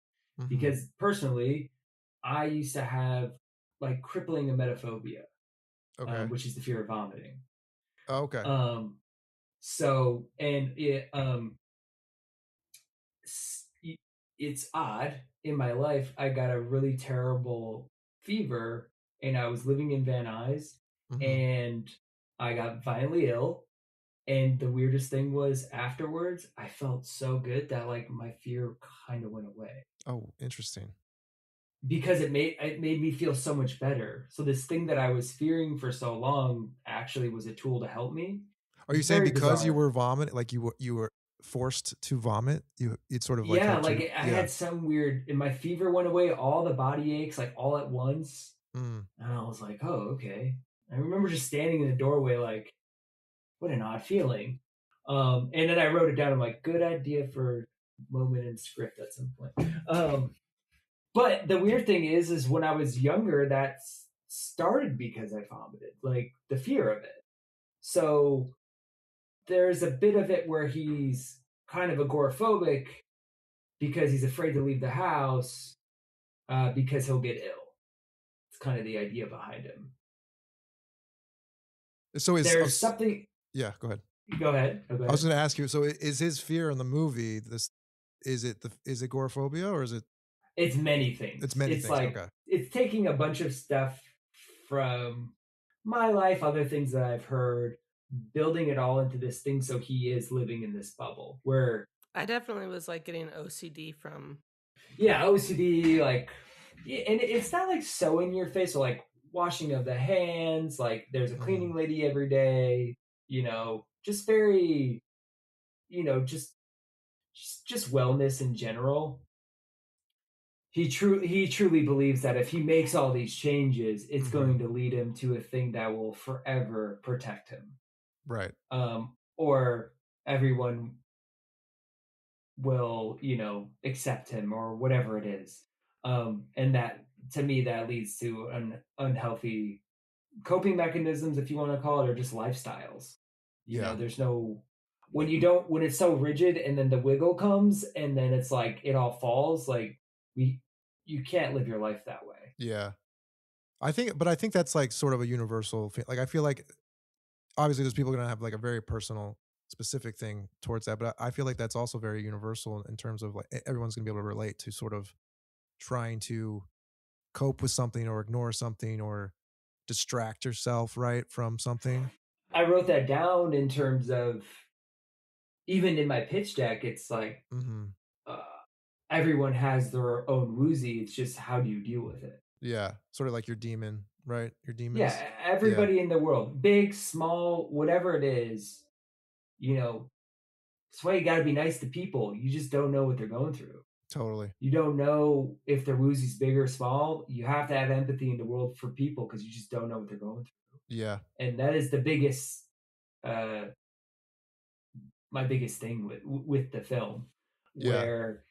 Because personally, I used to have, like, crippling emetophobia, which is the fear of vomiting. Okay. So, and it's odd. In my life, I got a really terrible fever, and I was living in Van Nuys, Hmm. and I got violently ill. And the weirdest thing was afterwards, I felt so good that like my fear kind of went away Oh, interesting. because it made me feel so much better. So this thing that I was fearing for so long actually was a tool to help me. Are you It's saying very because you bizarre. were vomiting, like you were forced to vomit, it sort of like Yeah, helped like you? I Yeah. had some weird, and my fever went away, all the body aches, like all at once. Mm. And I was like, oh, okay. I remember just standing in the doorway, like, what an odd feeling. And then I wrote it down. I'm like, good idea for moment in script at some point. But the weird thing is when I was younger, that started because I vomited, like the fear of it. So there's a bit of it where he's kind of agoraphobic because he's afraid to leave the house because he'll get ill. It's kind of the idea behind him. So There's something. yeah, go ahead. Go ahead. Oh, go I was ahead. going to ask you, so is his fear in the movie this, is it agoraphobia, or is it? It's many It's things. many It's things. like Okay. it's taking a bunch of stuff from my life, other things that I've heard, building it all into this thing so he is living in this bubble where I definitely was like getting OCD from. yeah, OCD, like and it's not like so in your face or like washing of the hands, like there's a cleaning Mhm. lady every day, just very, just wellness in general. He truly believes that if he makes all these changes, it's Mhm. going to lead him to a thing that will forever protect him, Right. or everyone will accept him or whatever it is, and that to me that leads to unhealthy coping mechanisms, if you want to call it, or just lifestyles. Yeah. There's no when it's so rigid and then the wiggle comes and then it's like it all falls, like we you can't live your life that way. Yeah. I think that's like sort of a universal thing. Like I feel like obviously there's people going to have like a very personal specific thing towards that, but I feel like that's also very universal in terms of like everyone's going to be able to relate to sort of trying to cope with something or ignore something or distract yourself, right, from something. I wrote that down in terms of even in my pitch deck. It's like Mhm. uh, everyone has their own woozy. It's just how do you deal with it? Yeah, sort of like your demon, right? Your Yeah, demons. Yeah, everybody in the world, big, small, whatever it is, you know, that's why you got to be nice to people. You just don't know what they're going through. totally. You don't know if their woozy's big or small. You have to have empathy in the world for people because you just don't know what they're going through. Yeah, And that is the biggest, uh, my biggest thing with the film, yeah, where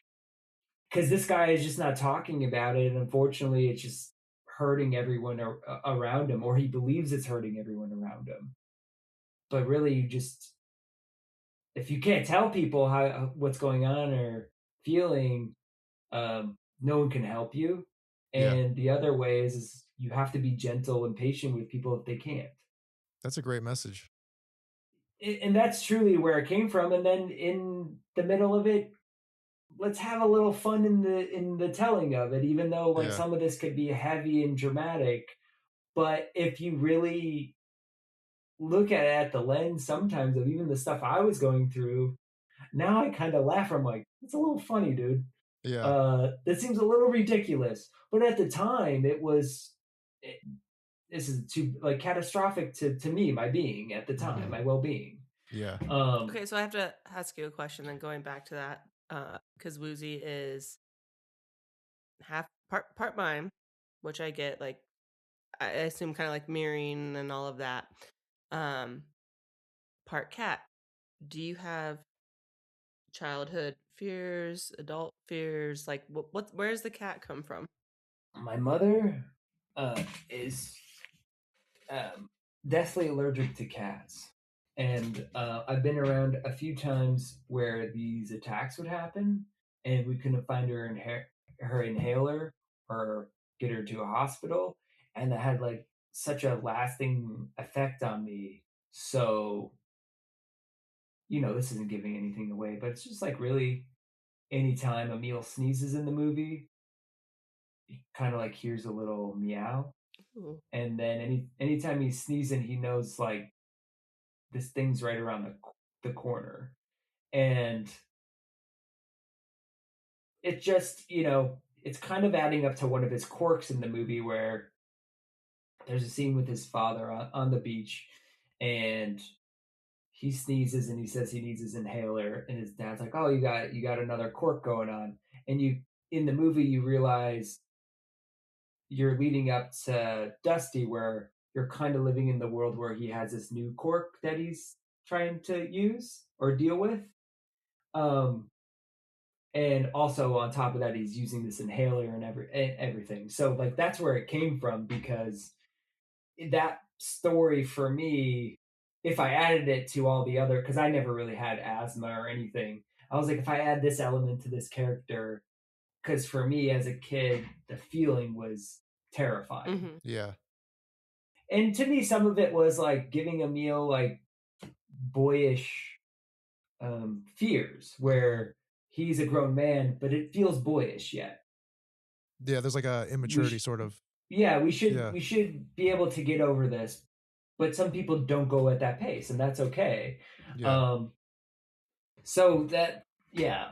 because this guy is just not talking about it, and unfortunately, it's just hurting everyone around him, or he believes it's hurting everyone around him. But really, you just if you can't tell people how what's going on or feeling, no one can help you. yeah. And the other way is you have to be gentle and patient with people if they can't. That's a great message. And that's truly where it came from. And then in the middle of it, let's have a little fun in the telling of it, even though like Yeah, some of this could be heavy and dramatic. But if you really look at the lens sometimes of even the stuff I was going through, now I kind of laugh. I'm like, it's a little funny, dude. yeah. That seems a little ridiculous, but at the time, it, this is too like catastrophic to me, my being at the time, Mhm. my well being. Yeah, Okay, so I have to ask you a question. Then going back to that, because Woozy is half part mime, which I get. Like I assume, kind of like mirroring and all of that. Um, Part cat. Do you have childhood fears, adult fears? Like where's the cat come from? My mother is deathly allergic to cats. And I've been around a few times where these attacks would happen, and we couldn't find her inhaler or get her to a hospital, and that had like such a lasting effect on me. So this isn't giving anything away, but it's just like really anytime Emile sneezes in the movie, he kind of like hears a little meow. Ooh. And then anytime he's sneezing, he knows like this thing's right around the corner. And it just, it's kind of adding up to one of his quirks in the movie where there's a scene with his father on the beach, and he sneezes and he says he needs his inhaler, and his dad's like, "Oh, you got another quirk going on." And you in the movie you realize you're leading up to Dusty, where you're kind of living in the world where he has this new quirk that he's trying to use or deal with. Um, and also on top of that, he's using this inhaler and everything. So like that's where it came from, because that story for me, if I added it to all the other, because I never really had asthma or anything, I was like, if I add this element to this character, because for me as a kid, the feeling was terrifying. Mhm. Yeah. And to me, some of it was like giving Emile like boyish fears, where he's a grown man, but it feels boyish yet. Yeah, there's like a immaturity sort of. Yeah, we Yeah. should be able to get over this, but some people don't go at that pace, and that's okay. Yeah. So that, yeah,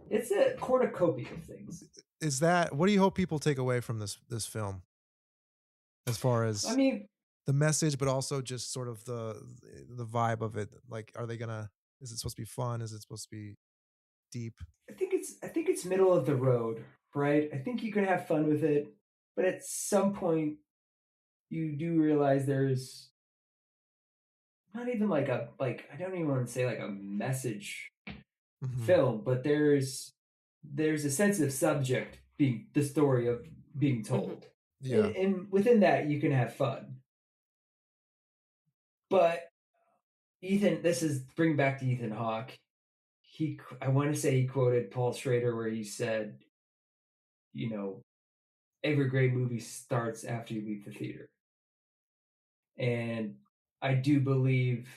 it's a cornucopia of things. Is that what do you hope people take away from this film? As far as I mean, the message, but also just sort of the vibe of it. Like, are they gonna? Is it supposed to be fun? Is it supposed to be deep? I think it's middle of the road, right? I think you can have fun with it, but at some point you do realize there's not even like I don't even want to say like a message film, but there's a sensitive subject being the story of being told. Yeah. And within that you can have fun. But Ethan, this is bring back to Ethan Hawke. I want to say he quoted Paul Schrader where he said, every great movie starts after you leave the theater. And I do believe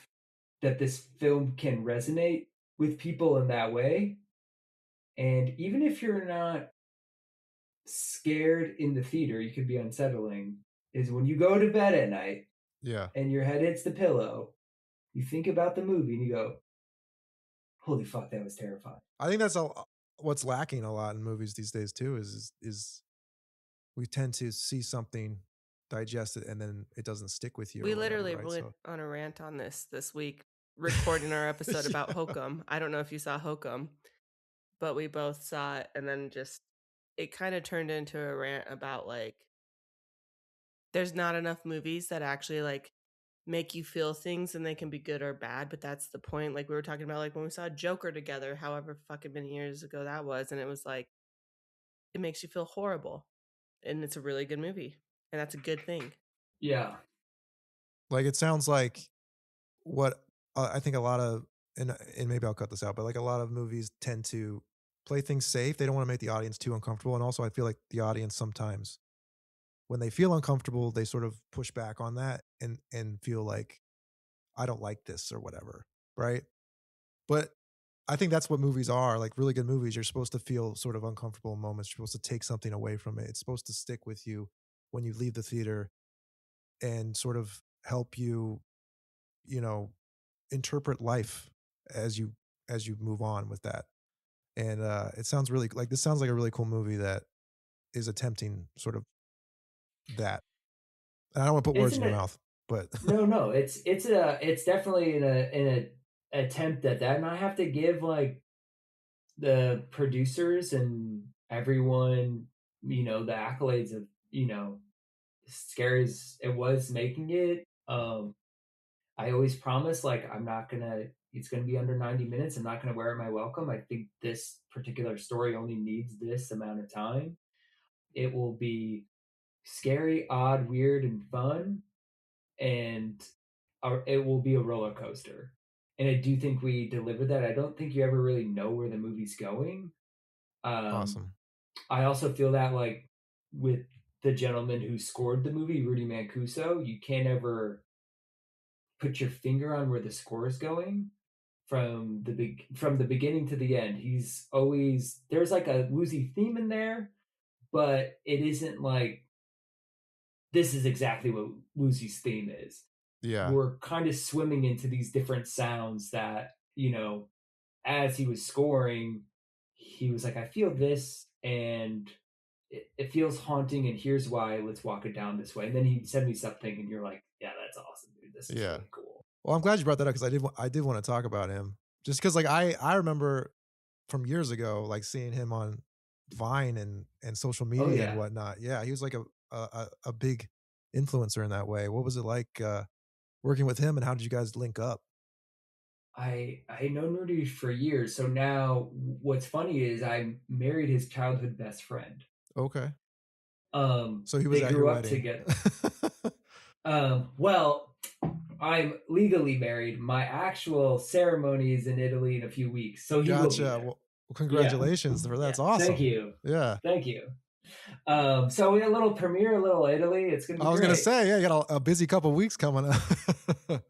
that this film can resonate with people in that way. And even if you're not scared in the theater, you could be unsettling, is when you go to bed at night, Yeah, and your head hits the pillow, you think about the movie and you go, holy fuck, that was terrifying. I think that's what's lacking a lot in movies these days too. Is we tend to see something, digest it, and then it doesn't stick with you. We or whatever, literally right? went So, on a rant on this week, recording our episode about Yeah. Hokum. I don't know if you saw Hokum, but we both saw it, and then just it kind of turned into a rant about like there's not enough movies that actually like make you feel things, and they can be good or bad, but that's the point. Like we were talking about like when we saw Joker together, however fucking many years ago that was, and it was like it makes you feel horrible, and it's a really good movie, and that's a good thing. Yeah. like it sounds like what I think a lot of, and maybe I'll cut this out, but like a lot of movies tend to play things safe. They don't want to make the audience too uncomfortable, and also I feel like the audience sometimes, when they feel uncomfortable, they sort of push back on that and feel like I don't like this or whatever, right? But I think that's what movies are. Like really good movies, you're supposed to feel sort of uncomfortable moments. You're supposed to take something away from it. It's supposed to stick with you when you leave the theater and sort of help you, you know, interpret life as you move on with that. And it sounds really like this sounds like a really cool movie that is attempting sort of that. And I don't want to put words in your mouth, but no, it's definitely in a attempt at that, and I have to give like the producers and everyone, the accolades of, as scary as it was making it. I always promise like it's gonna be under 90 minutes. I'm not gonna wear it my welcome. I think this particular story only needs this amount of time. It will be scary, odd, weird, and fun, and it will be a roller coaster. And I do think we delivered that. I don't think you ever really know where the movie's going. awesome. I also feel that like with the gentleman who scored the movie, Rudy Mancuso, you can't ever put your finger on where the score is going. from the beginning to the end. He's always there's like a Woozy theme in there, but it isn't like this is exactly what Woozy's theme is. Yeah. We're kind of swimming into these different sounds that, as he was scoring, he was like, I feel this and it feels haunting, and here's why. Let's walk it down this way. And then he'd send me something, and you're like, yeah, that's awesome, dude. This is Yeah. really cool. Well, I'm glad you brought that up because I did want to talk about him just because like I remember from years ago like seeing him on Vine and social Oh, media and yeah. whatnot. Yeah, he was like a big influencer in that way. What was it like working with him, and how did you guys link up? I known Rudy for years. So now what's funny is I married his childhood best friend. Okay, so he was They at your grew up wedding. together. Well, I'm legally married. My actual ceremony is in Italy in a few weeks, so he will be Gotcha. there. Well, Yeah. congratulations for that's Yeah. awesome. Thank you. Yeah. Thank you. So we had a little premiere, a little Italy. It's gonna be I was great. gonna say, yeah, you got a busy couple weeks coming up.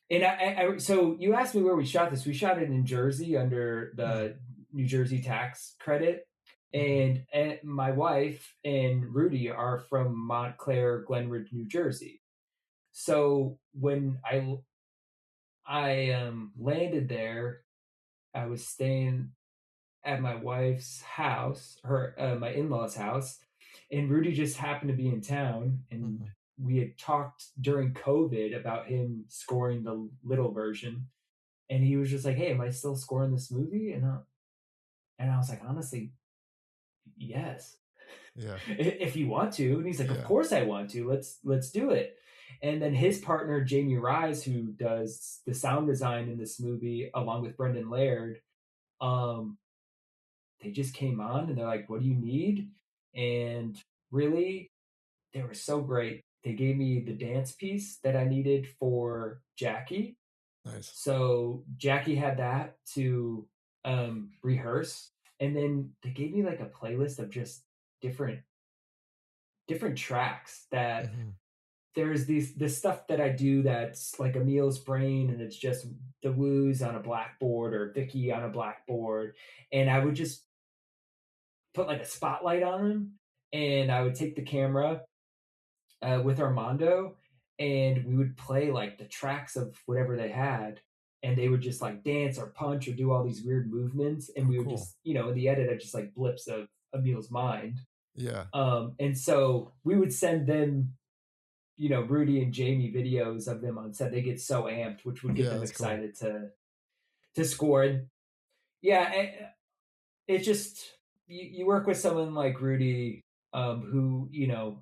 And so you asked me where we shot this. We shot it in Jersey under the New Jersey tax credit. And my wife and Rudy are from Montclair, Glenridge, New Jersey. So when I landed there, I was staying at my wife's house, my in-laws' house, and Rudy just happened to be in town, and we had talked during COVID about him scoring the little version, and he was just like, "Hey, am I still scoring this movie?" And I was like, "Honestly, yes, Yeah. if you want to." And he's like, Yeah. "Of course I want to. Let's do it." And then his partner Jamie Rise, who does the sound design in this movie, along with Brendan Laird, um, they just came on and they're like, "What do you need?" And really, they were so great. They gave me the dance piece that I needed for Jackie. Nice. So Jackie had that to rehearse, and then they gave me like a playlist of just different tracks that there's this stuff that I do that's like Emile's brain, and it's just the woos on a blackboard or Vicky on a blackboard, and I would just put like a spotlight on them, and I would take the camera with Armando, and we would play like the tracks of whatever they had, and they would just like dance or punch or do all these weird movements, and we would cool. just in the edit, I just like blips of Emile's mind. Yeah. And so we would send them, Rudy and Jamie videos of them on set. They get so amped, which would get them that's cool. excited to score. And yeah, it's just you work with someone like Rudy, who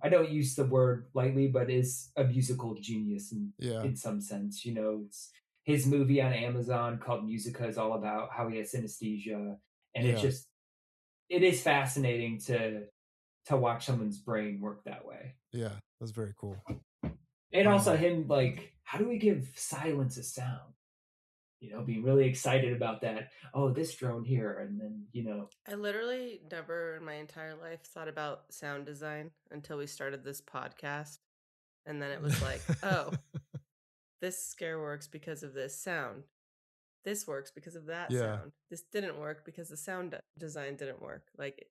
I don't use the word lightly, but is a musical genius in some sense. It's his movie on Amazon called Musica is all about how he has synesthesia, and it is fascinating to watch someone's brain work that way. Yeah, that's very cool. And also him, like, how do we give silence a sound? Being really excited about that. Oh, this drone here, and then I literally never in my entire life thought about sound design until we started this podcast. And then it was like, oh, this scare works because of this sound. This works because of that sound. This didn't work because the sound design didn't work. Like,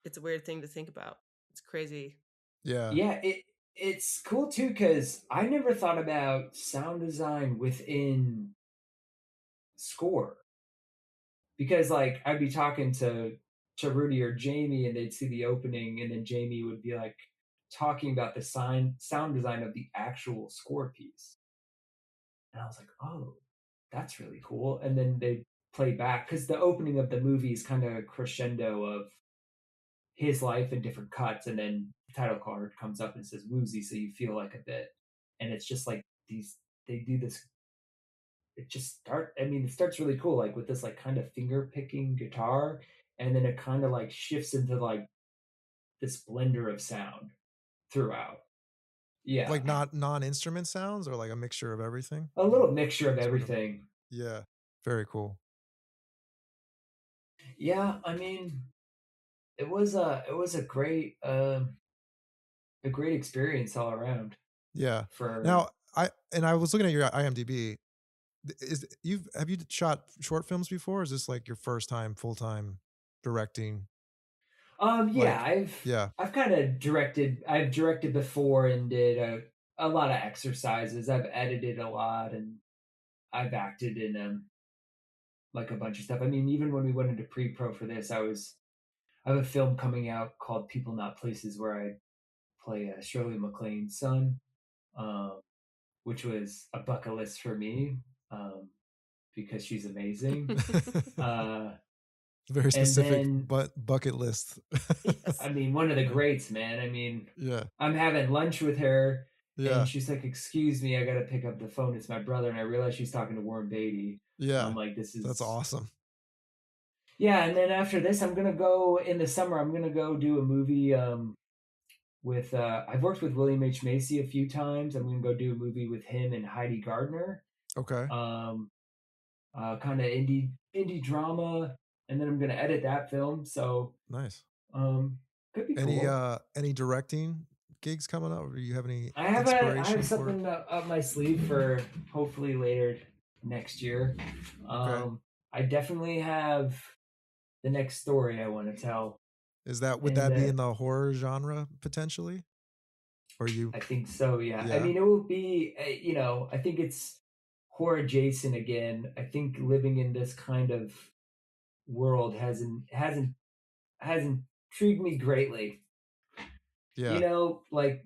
it's a weird thing to think about. It's crazy. Yeah, it's cool too, because I never thought about sound design within score. Because like I'd be talking to Rudy or Jamie, and they'd see the opening, and then Jamie would be like talking about the sound design of the actual score piece. And I was like, oh, that's really cool. And then they play back, because the opening of the movie is kind of a crescendo of his life in different cuts, and then the title card comes up and says Woozy, so you feel like a bit. And it's just like they do this. It starts really cool, like with this like kind of finger picking guitar, and then it kind of like shifts into like this blender of sound throughout. Yeah, like not non-instrument sounds, or like a mixture of everything. a little mixture of everything. Yeah, very cool. Yeah, I mean, it was a great experience all around. Yeah. For Now I was looking at your IMDb, Have you shot short films before? Or is this like your first time full time directing? Yeah, Like, yeah. I've kind of directed. I've directed before and did a lot of exercises. I've edited a lot and I've acted in like a bunch of stuff. I mean, even when we went into pre-pro for this, I have a film coming out called People Not Places where I play Shirley MacLaine's son, um, which was a bucket list for me because she's amazing. Uh, Very and specific then bucket list. Yes. I mean, one of the Yeah. greats, man. I mean, Yeah. I'm having lunch with her, Yeah. and she's like, "Excuse me, I gotta pick up the phone. It's my brother." And I realize she's talking to Warren Beatty. And Yeah. I'm like, "This That's is awesome. yeah." And then after this, I'm gonna go in the summer. I'm gonna go do a movie with. I've worked with William H Macy a few times. I'm gonna go do a movie with him and Heidi Gardner. Okay. Um, kind of indie drama, and then I'm gonna edit that film. So Nice. could be cool. Any directing gigs coming up? Or do you have any I have inspiration for? something up my sleeve for hopefully later next year. Okay. I definitely have the next story I want to tell, Would and that be in the horror genre potentially? Or you? I think so. Yeah, I Yeah. mean it will be. I think it's horror adjacent again. I think living in this kind of world has intrigued me greatly. Yeah. Like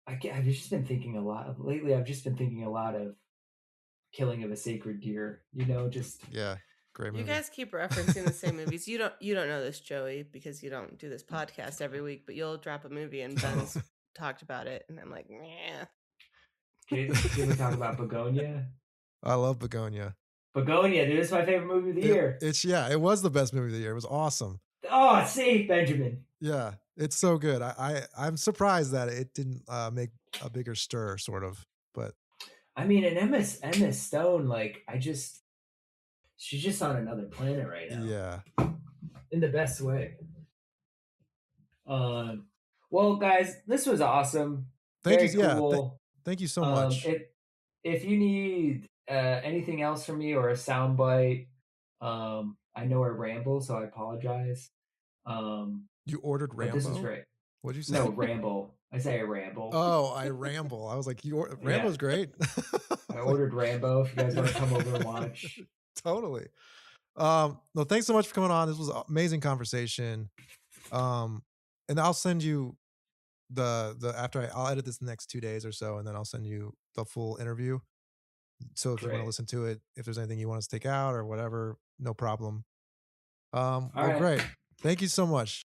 I've just been thinking a lot of lately. I've just been thinking a lot of Killing of a Sacred Deer. Just Yeah. Great You movie. guys keep referencing the same movies. You don't know this, Joey, because you don't do this podcast every week, but you'll drop a movie and Ben's talked about it and I'm like, yeah. Can we talk about Begonia? I love Begonia. Begonia, dude, this is my favorite movie of the year. It was the best movie of the year. It was awesome. Oh, see, Benjamin. Yeah, it's so good. I'm surprised that it didn't make a bigger stir, sort of. But I mean, and Emma Stone, like, she's just on another planet right now. yeah, In the best way. Well, guys, this was awesome. thank Very you. Yeah, cool. thank you so much. If you need anything else from me or a soundbite, I know I ramble, so I apologize. You ordered But this was Rambo? great. What'd you say? No, ramble. I say I ramble. Oh, I ramble. I was like, Rambo's great. I ordered Rambo. If you guys want to come over and watch. Totally. No, thanks so much for coming on. This was an amazing conversation. And I'll send you I'll edit this the next 2 days or so, and then I'll send you the full interview. So if you want to Great. listen to it, if there's anything you want us to take out or whatever, no problem. All Well, right. great. Thank you so much.